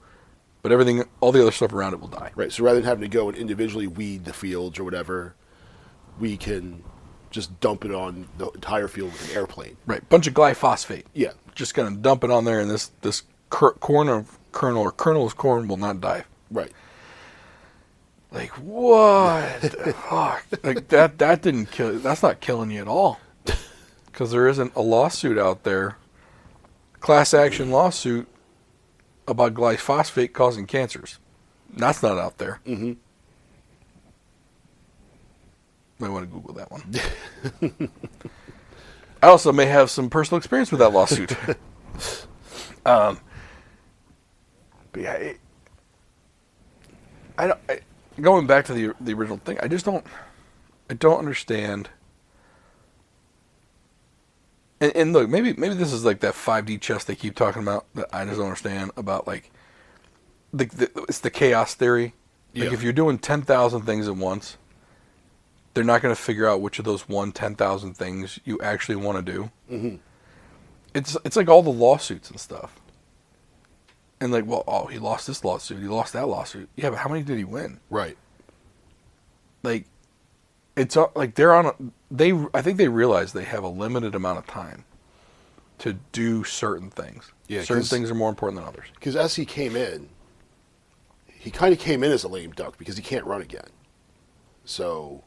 but all the other stuff around it will die. Right. So rather than having to go and individually weed the fields or whatever, we can just dump it on the entire field with an airplane. Right. Bunch of glyphosate. Yeah. Just going to dump it on there, and this kernel of corn will not die. Right. Like, what the fuck? Like, that didn't kill you. That's not killing you at all. Because there isn't a lawsuit out there, class action lawsuit, about glyphosate causing cancers. That's not out there. Mm-hmm. Might want to Google that one. I also may have some personal experience with that lawsuit. But yeah, going back to the original thing, I don't understand. And look, maybe this is like that 5D chess they keep talking about that I just don't understand about, like, it's the chaos theory. Like, if you're doing 10,000 things at once, they're not going to figure out which of those 10,000 things you actually want to do. Mm-hmm. It's like all the lawsuits and stuff. And like, well, he lost this lawsuit, he lost that lawsuit. Yeah, but how many did he win? Right. Like, it's like I think they realize they have a limited amount of time to do certain things. Yeah, certain things are more important than others. Because as he came in, he kind of came in as a lame duck because he can't run again. So,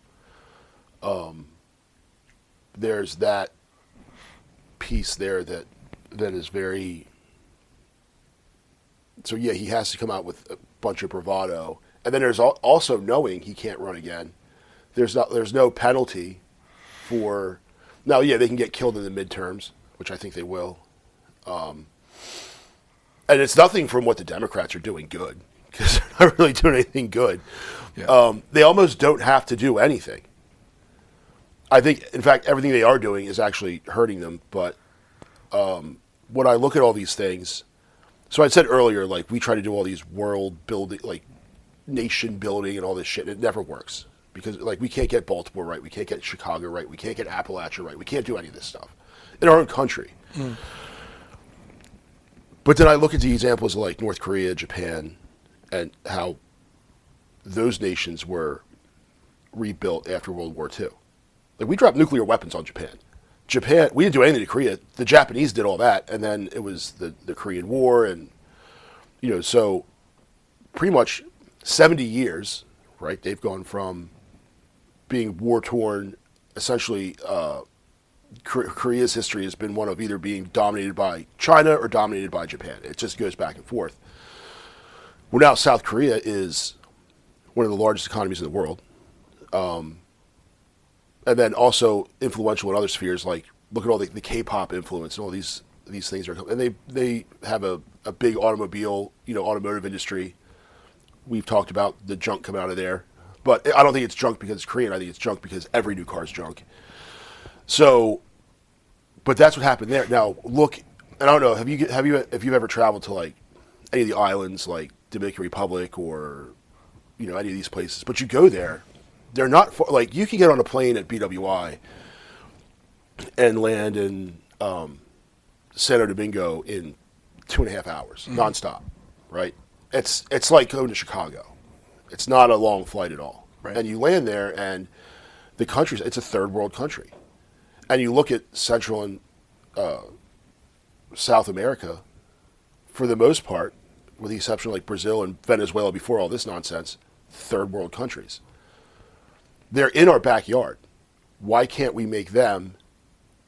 there's that piece there that is very. So yeah, he has to come out with a bunch of bravado, and then there's also knowing he can't run again. There's no penalty for. Now, yeah, they can get killed in the midterms, which I think they will. And it's nothing from what the Democrats are doing good, because they're not really doing anything good. Yeah. They almost don't have to do anything. I think, in fact, everything they are doing is actually hurting them. But when I look at all these things, so I said earlier, like, we try to do all these world building, like nation building and all this shit, and it never works. Because, like, we can't get Baltimore right, we can't get Chicago right, we can't get Appalachia right, we can't do any of this stuff in our own country. Mm. But then I look at the examples like North Korea, Japan, and how those nations were rebuilt after World War II. Like, we dropped nuclear weapons on Japan. We didn't do anything to Korea. The Japanese did all that, and then it was the Korean War, and, so pretty much 70 years, right? They've gone from being war-torn, essentially. Korea's history has been one of either being dominated by China or dominated by Japan. It just goes back and forth. Well, now South Korea is one of the largest economies in the world. And then also influential in other spheres, like look at all the K-pop influence and all these things are, and they have a big automotive industry. We've talked about the junk coming out of there, but I don't think it's junk because it's Korean. I think it's junk because every new car is junk. So, but that's what happened there. Now look, and I don't know, if you've ever traveled to like any of the islands like Dominican Republic or any of these places, but you go there. They're not far, like you can get on a plane at BWI and land in Santo Domingo in 2.5 hours, nonstop, right? It's like going to Chicago. It's not a long flight at all. Right. And you land there, and the country, it's a third world country. And you look at Central and South America, for the most part, with the exception of like Brazil and Venezuela before all this nonsense, third world countries. They're in our backyard. Why can't we make them?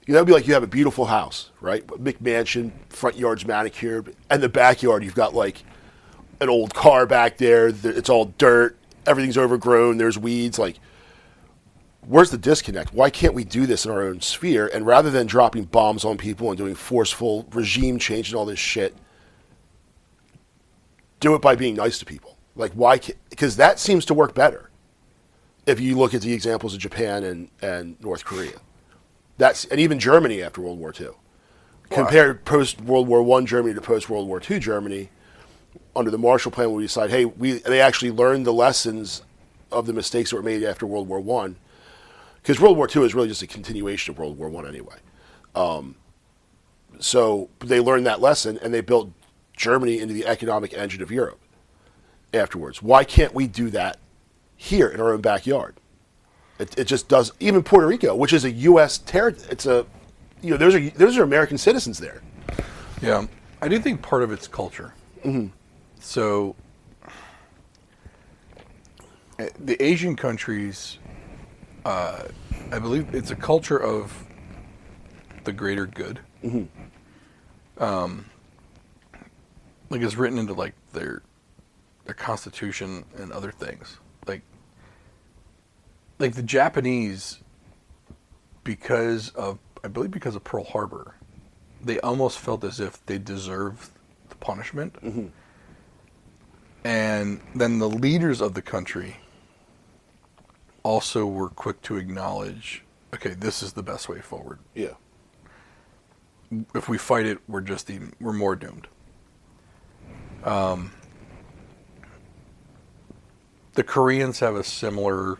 That would be like you have a beautiful house, right? McMansion, front yard's manicured, and the backyard you've got like an old car back there. It's all dirt. Everything's overgrown. There's weeds. Like, where's the disconnect? Why can't we do this in our own sphere? And rather than dropping bombs on people and doing forceful regime change and all this shit, do it by being nice to people. Like, why? Because that seems to work better. If you look at the examples of Japan and North Korea, and even Germany after World War II. Compare post World War I Germany to post World War II Germany. Under the Marshall Plan, we decide, hey, they actually learned the lessons of the mistakes that were made after World War I. Because World War II is really just a continuation of World War I anyway. So they learned that lesson, and they built Germany into the economic engine of Europe afterwards. Why can't we do that here in our own backyard? It just does. Even Puerto Rico, which is a U.S. territory, those are American citizens there. Yeah, I do think part of it's culture. Mm-hmm. So the Asian countries, I believe it's a culture of the greater good. Mm-hmm. Like it's written into like their constitution and other things. Like the Japanese, because of Pearl Harbor, they almost felt as if they deserved the punishment. Mm-hmm. And then the leaders of the country also were quick to acknowledge, okay, this is the best way forward. Yeah. If we fight it, we're more doomed. The Koreans have a similar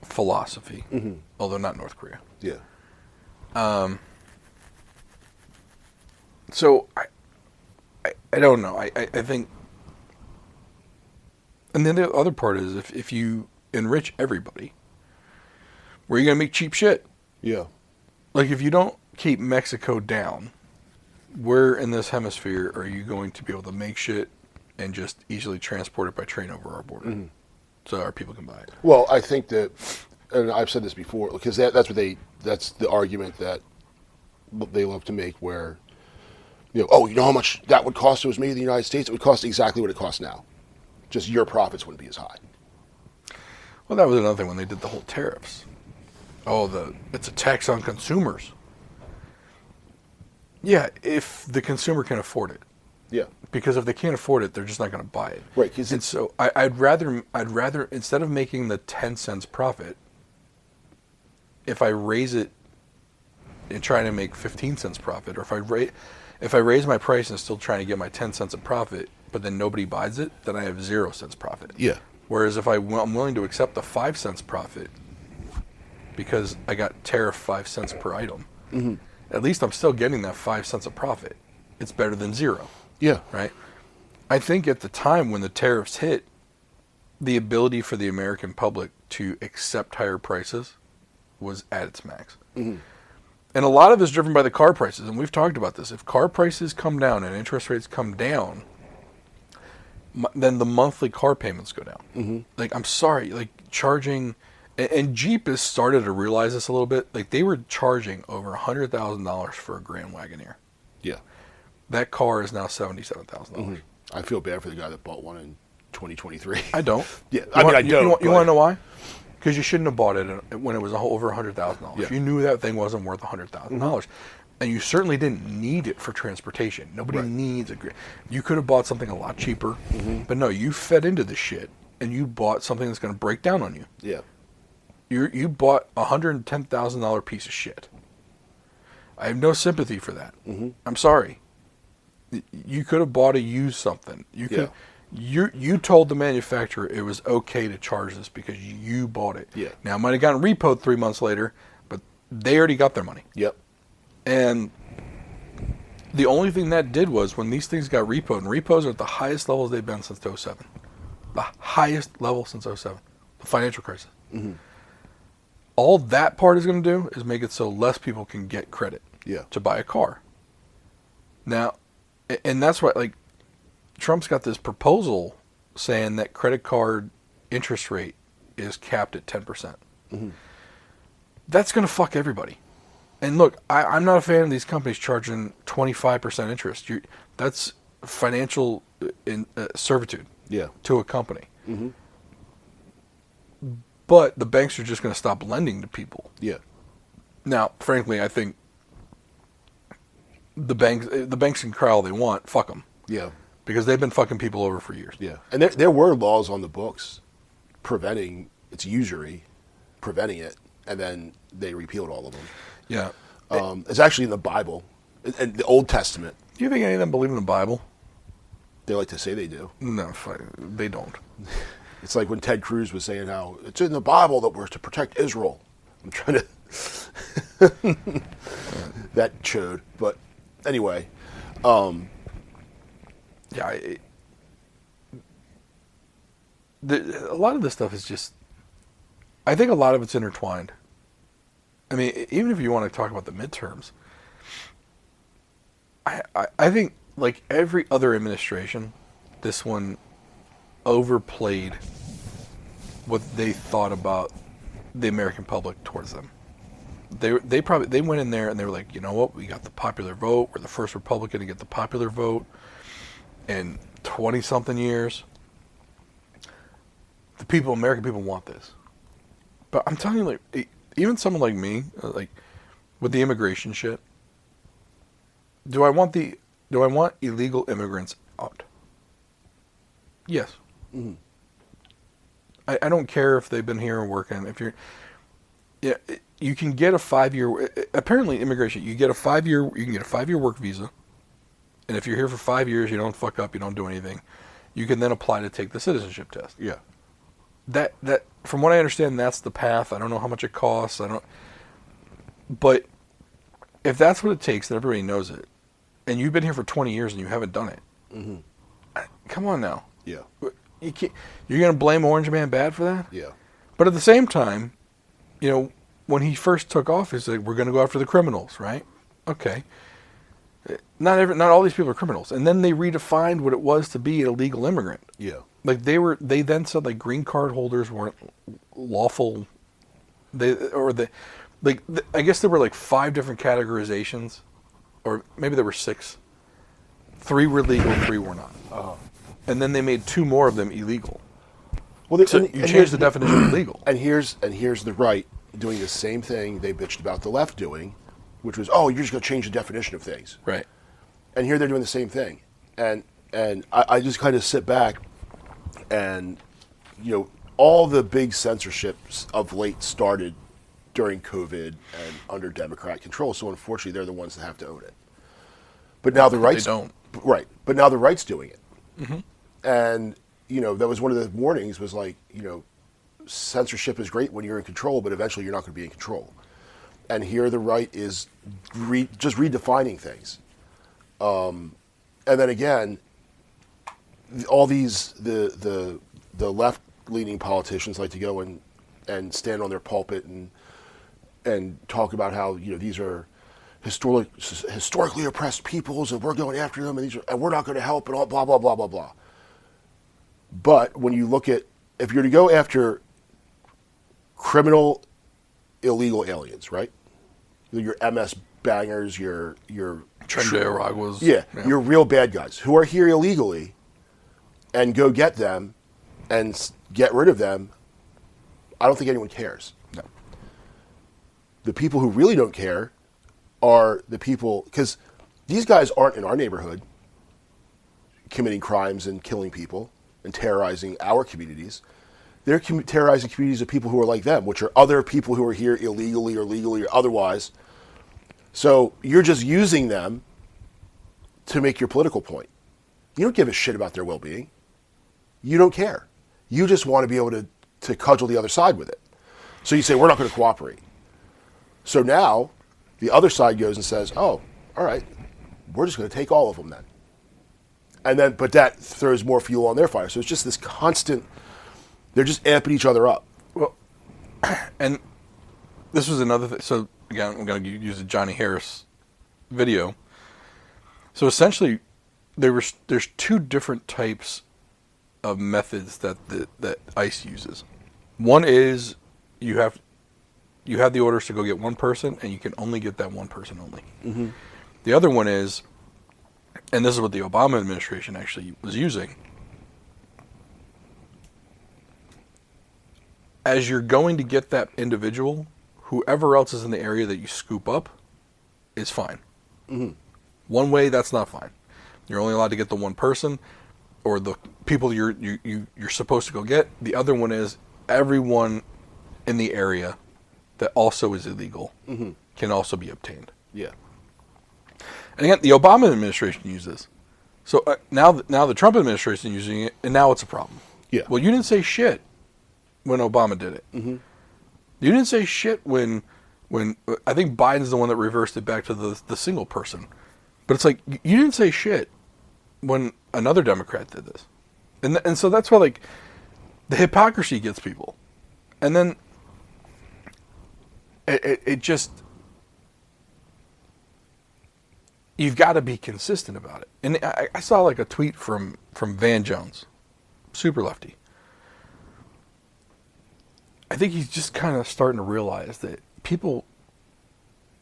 philosophy, mm-hmm. although not North Korea. Yeah. So I don't know. I think, and then the other part is if you enrich everybody, where are you gonna make cheap shit? Yeah. Like if you don't keep Mexico down, where in this hemisphere are you going to be able to make shit and just easily transport it by train over our border, mm-hmm. so our people can buy it? Well, I think that, and I've said this before, because that's the argument that they love to make, where, you know how much that would cost to us made in the United States? It would cost exactly what it costs now. Just your profits wouldn't be as high. Well, that was another thing when they did the whole tariffs. It's a tax on consumers. Yeah, if the consumer can afford it. Yeah. Because if they can't afford it, they're just not going to buy it. Right. And so I'd rather instead of making the 10 cents profit, if I raise it and trying to make 15 cents profit, or if I raise my price and still trying to get my 10 cents of profit, but then nobody buys it, then I have 0 cents profit. Yeah. Whereas if I'm willing to accept the 5 cents profit because I got tariff 5 cents per item, mm-hmm. at least I'm still getting that 5 cents of profit. It's better than 0. Yeah. Right? I think at the time when the tariffs hit, the ability for the American public to accept higher prices was at its max. Mm-hmm. And a lot of it is driven by the car prices, and we've talked about this. If car prices come down and interest rates come down, then the monthly car payments go down. Mm-hmm. Like, I'm sorry, like charging, and Jeep has started to realize this a little bit. Like, they were charging over $100,000 for a Grand Wagoneer. Yeah. That car is now $77,000. Mm-hmm. I feel bad for the guy that bought one in 2023. I don't. Yeah, I don't. You want to know why? Because you shouldn't have bought it when it was over $100,000. Yeah. You knew that thing wasn't worth $100,000. Mm-hmm. And you certainly didn't need it for transportation. Nobody needs a... You could have bought something a lot cheaper. Mm-hmm. But no, you fed into this shit, and you bought something that's going to break down on you. Yeah. You bought a $110,000 piece of shit. I have no sympathy for that. Mm-hmm. I'm sorry. You could have bought a used something. You could... Yeah. You told the manufacturer it was okay to charge this because you bought it. Yeah. Now, it might have gotten repoed 3 months later, but they already got their money. Yep. And the only thing that did was when these things got repoed, and repos are at the highest levels they've been since 2007. The highest level since 2007. The financial crisis. Mm-hmm. All that part is going to do is make it so less people can get credit to buy a car. Now, and that's why, like, Trump's got this proposal saying that credit card interest rate is capped at 10%. Mm-hmm. That's going to fuck everybody. And look, I'm not a fan of these companies charging 25% interest. That's financial servitude to a company. Mm-hmm. But the banks are just going to stop lending to people. Yeah. Now, frankly, I think the banks can cry all they want. Fuck them. Yeah. Because they've been fucking people over for years. Yeah. And there were laws on the books preventing its usury, preventing it, and then they repealed all of them. Yeah. It's actually in the Bible, in the Old Testament. Do you think any of them believe in the Bible? They like to say they do. No, they don't. It's like when Ted Cruz was saying how it's in the Bible that we're to protect Israel. I'm trying to... that chode. But anyway. Yeah. A lot of this stuff is just... I think a lot of it's intertwined. I mean, even if you want to talk about the midterms, I think, like every other administration, this one overplayed what they thought about the American public towards them. They went in there and they were like, you know what, we got the popular vote. We're the first Republican to get the popular vote in 20-something years. American people want this. But I'm telling you, like, even someone like me, like with the immigration shit, do I want illegal immigrants out? Yes. Mm-hmm. I don't care if they've been here and working. You can get a 5-year. Apparently, immigration, you can get a 5-year work visa, and if you're here for 5 years, you don't fuck up, you don't do anything, you can then apply to take the citizenship test. Yeah. That from what I understand, that's the path. I don't know how much it costs. But if that's what it takes, then everybody knows it, and you've been here for 20 years and you haven't done it. Mm-hmm. Come on now. Yeah. You can't, you're going to blame Orange Man bad for that? Yeah. But at the same time, you know, when he first took office, like, we're going to go after the criminals, right? Okay. Not all these people are criminals. And then they redefined what it was to be an illegal immigrant. Yeah. Like they then said like green card holders weren't lawful. I guess there were like 5 different categorizations, or maybe there were 6. 3 were legal, 3 were not. And then they made 2 more of them illegal. Well, so you changed the definition of illegal. And here's the right doing the same thing they bitched about the left doing, which was, oh, you're just going to change the definition of things. Right. And here they're doing the same thing. And I just kind of sit back and, you know, all the big censorships of late started during COVID and under Democrat control. So unfortunately, they're the ones that have to own it. But now the right's... They don't. Right. But now the right's doing it. Mm-hmm. And, you know, that was one of the warnings was like, you know, censorship is great when you're in control, but eventually you're not going to be in control. And here the right is just redefining things. And then again, all these, the left-leaning politicians like to go and stand on their pulpit and talk about how, you know, these are historically oppressed peoples and we're going after them and we're not going to help and all blah, blah, blah, blah, blah. But when you look at, if you're to go after criminal, illegal aliens, right? Your MS bangers, your Trende Araguas. Yeah, your real bad guys who are here illegally and go get them and get rid of them, I don't think anyone cares. No. The people who really don't care are the people, because these guys aren't in our neighborhood committing crimes and killing people and terrorizing our communities. They're terrorizing communities of people who are like them, which are other people who are here illegally or legally or otherwise. So you're just using them to make your political point. You don't give a shit about their well-being. You don't care. You just want to be able to cudgel the other side with it. So you say, we're not going to cooperate. So now the other side goes and says, oh, all right, we're just going to take all of them then. And then, but that throws more fuel on their fire. So it's just this constant, they're just amping each other up. Well, and this was another thing. So again, I'm going to use a Johnny Harris video So essentially, there's two different types of methods that ICE uses. One is you have the orders to go get one person, and you can only get that one person only. Mm-hmm. The other one is, and this is what the Obama administration actually was using, as you're going to get that individual, whoever else is in the area that you scoop up is fine. Mm-hmm. One way, that's not fine. You're only allowed to get the one person or the people you're supposed to go get. The other one is everyone in the area that also is illegal mm-hmm. can also be obtained. Yeah. And again, the Obama administration used this. So now the Trump administration is using it, and now it's a problem. Yeah. Well, you didn't say shit when Obama did it. Mm-hmm. You didn't say shit when I think Biden's the one that reversed it back to the single person. But it's like, you didn't say shit when another Democrat did this. And so that's why, like, the hypocrisy gets people. And then it just, you've got to be consistent about it. And I saw like a tweet from Van Jones, super lefty. I think he's just kind of starting to realize that people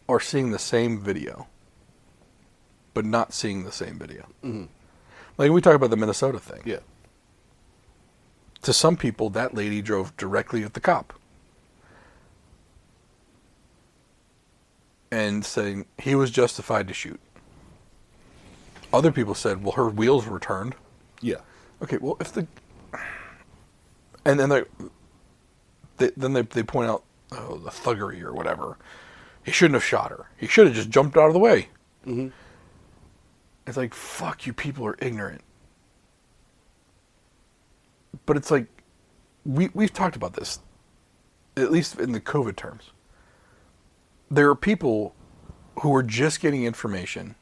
are seeing the same video, but not seeing the same video. Mm-hmm. Like we talk about the Minnesota thing. Yeah. To some people, that lady drove directly at the cop. And saying he was justified to shoot. Other people said, well, her wheels were turned. Yeah. Okay, well, if the... And then they point out the thuggery or whatever. He shouldn't have shot her. He should have just jumped out of the way. Mm-hmm. It's like, fuck, you people are ignorant. But it's like, we've talked about this, at least in the COVID terms. There are people who are just getting information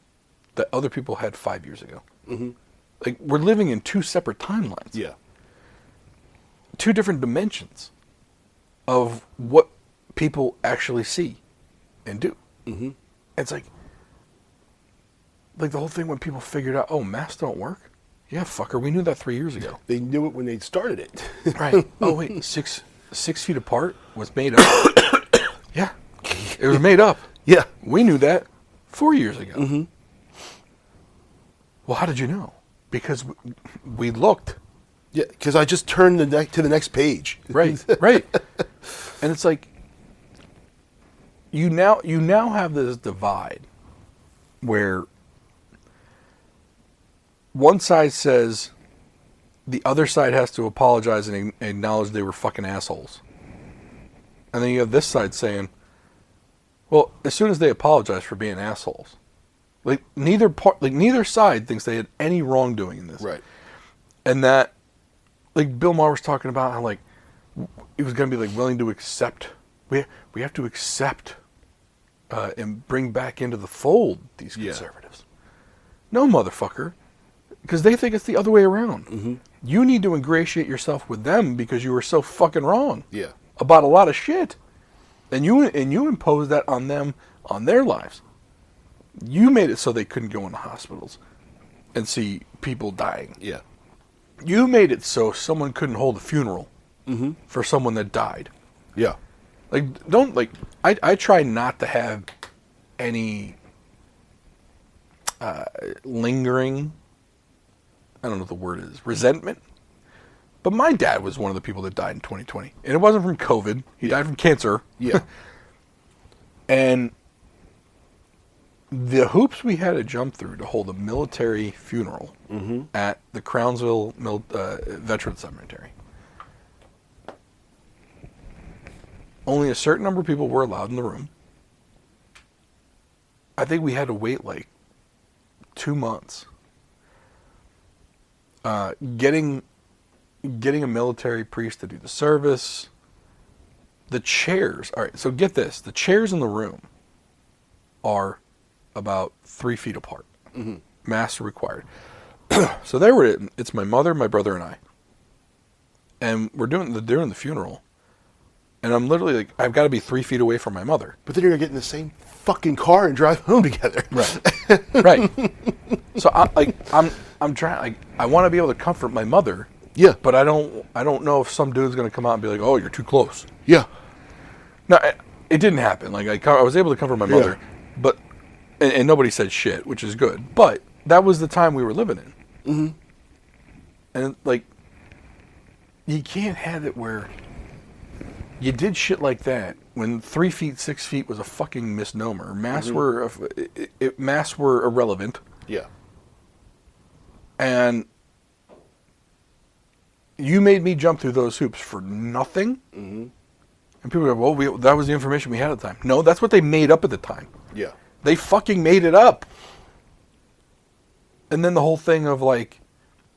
that other people had 5 years ago. Mm-hmm. Like, we're living in two separate timelines. Yeah. Two different dimensions of what people actually see and do. Mm-hmm. It's like the whole thing when people figured out, oh, masks don't work? Yeah, fucker, we knew that 3 years ago. They knew it when they started it. Right. Oh, wait, 6 feet apart was made up? Yeah. It was made up. Yeah. We knew that 4 years ago. Mm-hmm. Well, how did you know? Because we looked. Yeah, because I just turned to the next page. Right, right. And it's like, you now have this divide where one side says the other side has to apologize and acknowledge they were fucking assholes. And then you have this side saying, well, as soon as they apologize for being assholes, like neither side thinks they had any wrongdoing in this. Right. And that, like Bill Maher was talking about how, like, he was going to be like willing to accept, we have to accept and bring back into the fold these conservatives. No, motherfucker. Because they think it's the other way around. Mm-hmm. You need to ingratiate yourself with them because you were so fucking wrong. Yeah. About a lot of shit. And you impose that on them, on their lives. You made it so they couldn't go into hospitals and see people dying. Yeah. You made it so someone couldn't hold a funeral Mm-hmm. for someone that died. Yeah. Like, I try not to have any lingering, I don't know what the word is, resentment. But my dad was one of the people that died in 2020. And it wasn't from COVID. He died from cancer. Yeah. And the hoops we had to jump through to hold a military funeral Mm-hmm. at the Crownsville Veteran Cemetery. Only a certain number of people were allowed in the room. I think we had to wait like 2 months. Getting a military priest to do the service. The chairs. All right, so get this. The chairs in the room are about 3 feet apart. Mm-hmm. Masks are required. So there it's my mother, my brother, and I. And we're doing the funeral. and I'm literally like, I've got to be 3 feet away from my mother. But then you're going to get in the same fucking car and drive home together. Right. Right. So I'm trying, like, I want to be able to comfort my mother. Yeah. But I don't know if some dude's going to come out and be like, oh, you're too close. Yeah. No, it didn't happen. Like, I was able to comfort my mother, but, and nobody said shit, which is good. But that was the time we were living in. Mm-hmm. And, like, you can't have it where you did shit like that when 3 feet, 6 feet was a fucking misnomer. Masks were irrelevant. Yeah. And you made me jump through those hoops for nothing. Mm-hmm. And people go, well, that was the information we had at the time. No, that's what they made up at the time. Yeah. They fucking made it up. And then the whole thing of, like,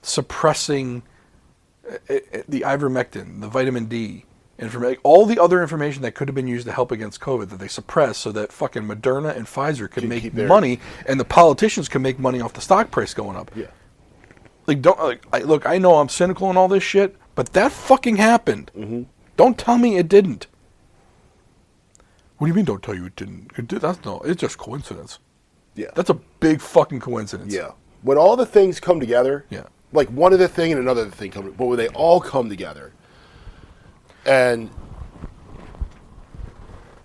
suppressing the ivermectin, the vitamin D, all the other information that could have been used to help against COVID that they suppressed so that fucking Moderna and Pfizer could make money and the politicians can make money off the stock price going up. Yeah. Like, look, I know I'm cynical and all this shit, but that fucking happened. Mm-hmm. Don't tell me it didn't. What do you mean don't tell you it didn't? It's just coincidence. Yeah. That's a big fucking coincidence. Yeah. When all the things come together, Yeah. like one other thing and another thing come, but when they all come together, and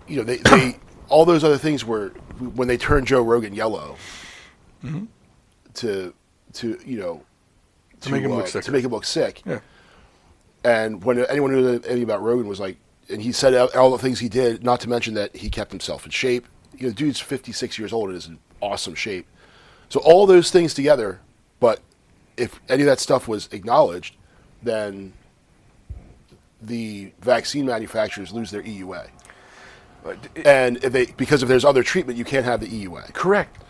you know they all those other things were when they turned Joe Rogan yellow, Mm-hmm. to make him look sick. To make him look sick. Yeah. And when anyone who knew anything about Rogan was like, and he said all the things he did, not to mention that he kept himself in shape. You know, the dude's 56 years old and is in awesome shape. So all those things together, but if any of that stuff was acknowledged, then the vaccine manufacturers lose their EUA. And because if there's other treatment, you can't have the EUA. Correct.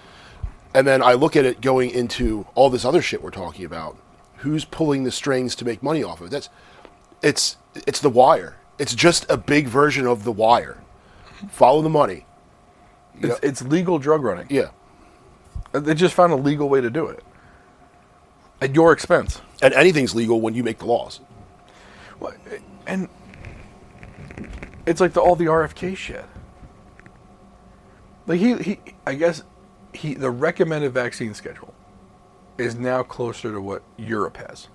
And then I look at it going into all this other shit we're talking about. Who's pulling the strings to make money off of it? It's The Wire. It's just a big version of The Wire. Follow the money. It's legal drug running. Yeah. They just found a legal way to do it. At your expense. And anything's legal when you make the laws. Well, and it's like all the RFK shit. Like I guess the recommended vaccine schedule is now closer to what Europe has.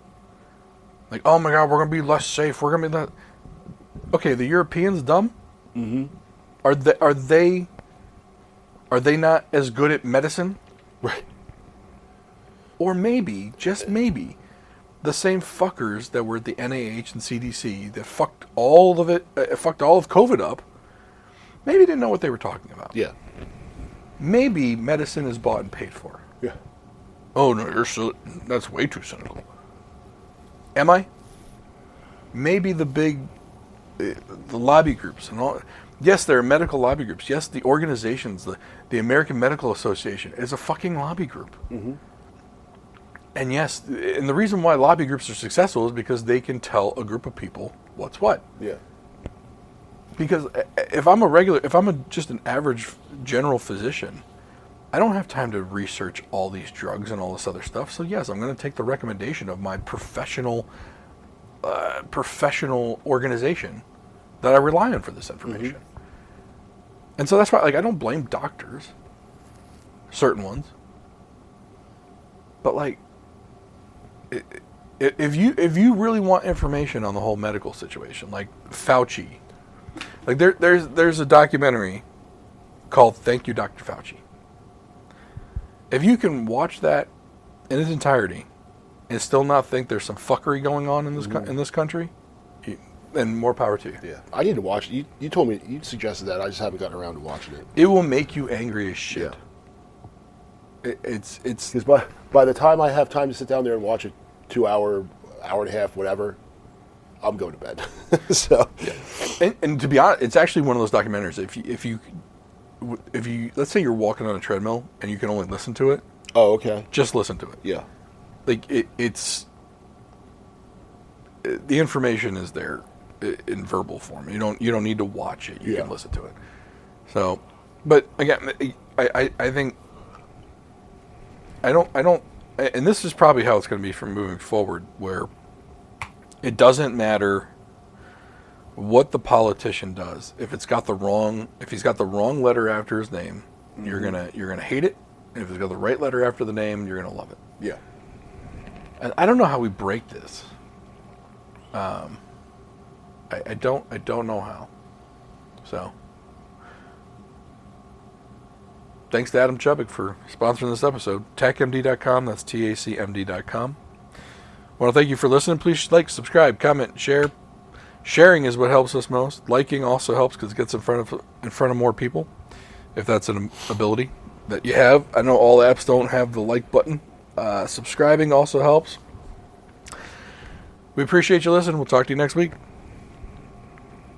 Like, oh my God, we're going to be less safe. We're going to be less... Okay, the Europeans dumb? Mm-hmm. Are they not as good at medicine? Right. Or maybe, just maybe, the same fuckers that were at the NIH and CDC that fucked all of COVID up, maybe didn't know what they were talking about. Yeah. Maybe medicine is bought and paid for. Yeah. Oh no, that's way too cynical. Am I? Maybe the lobby groups and all. Yes, there are medical lobby groups. Yes, the organizations, the American Medical Association is a fucking lobby group. Mm-hmm. And yes, and the reason why lobby groups are successful is because they can tell a group of people what's what. Yeah. Because if I'm just an average general physician, I don't have time to research all these drugs and all this other stuff. So yes, I'm going to take the recommendation of my professional organization that I rely on for this information. Mm-hmm. And so that's why, like, I don't blame doctors, certain ones, but like, if you really want information on the whole medical situation, like Fauci, like there's a documentary called "Thank You, Dr. Fauci." If you can watch that in its entirety and still not think there's some fuckery going on in this country, then more power to you. Yeah, I need to watch it. You told me, you suggested that. I just haven't gotten around to watching it. It will make you angry as shit. Yeah. It's because by the time I have time to sit down there and watch it, 2 hour and a half, whatever, I'm going to bed. So, yeah. And to be honest, it's actually one of those documentaries. If you let's say you're walking on a treadmill and you can only listen to it. Oh, okay. Just listen to it. Yeah. Like it's the information is there in verbal form. You don't need to watch it. You can listen to it. So, but again, I think I don't, and this is probably how it's going to be from moving forward, where it doesn't matter what the politician does. If he's got the wrong letter after his name, you're gonna hate it. If it's got the right letter after the name, you're gonna love it. Yeah. And I don't know how we break this. I don't know how. So, thanks to Adam Chubbuck for sponsoring this episode. TACMD.com. That's TACMD.com. I want to thank you for listening. Please like, subscribe, comment, share. Sharing is what helps us most. Liking also helps because it gets in front of more people. If that's an ability that you have. I know all apps don't have the like button. Subscribing also helps. We appreciate you listening. We'll talk to you next week.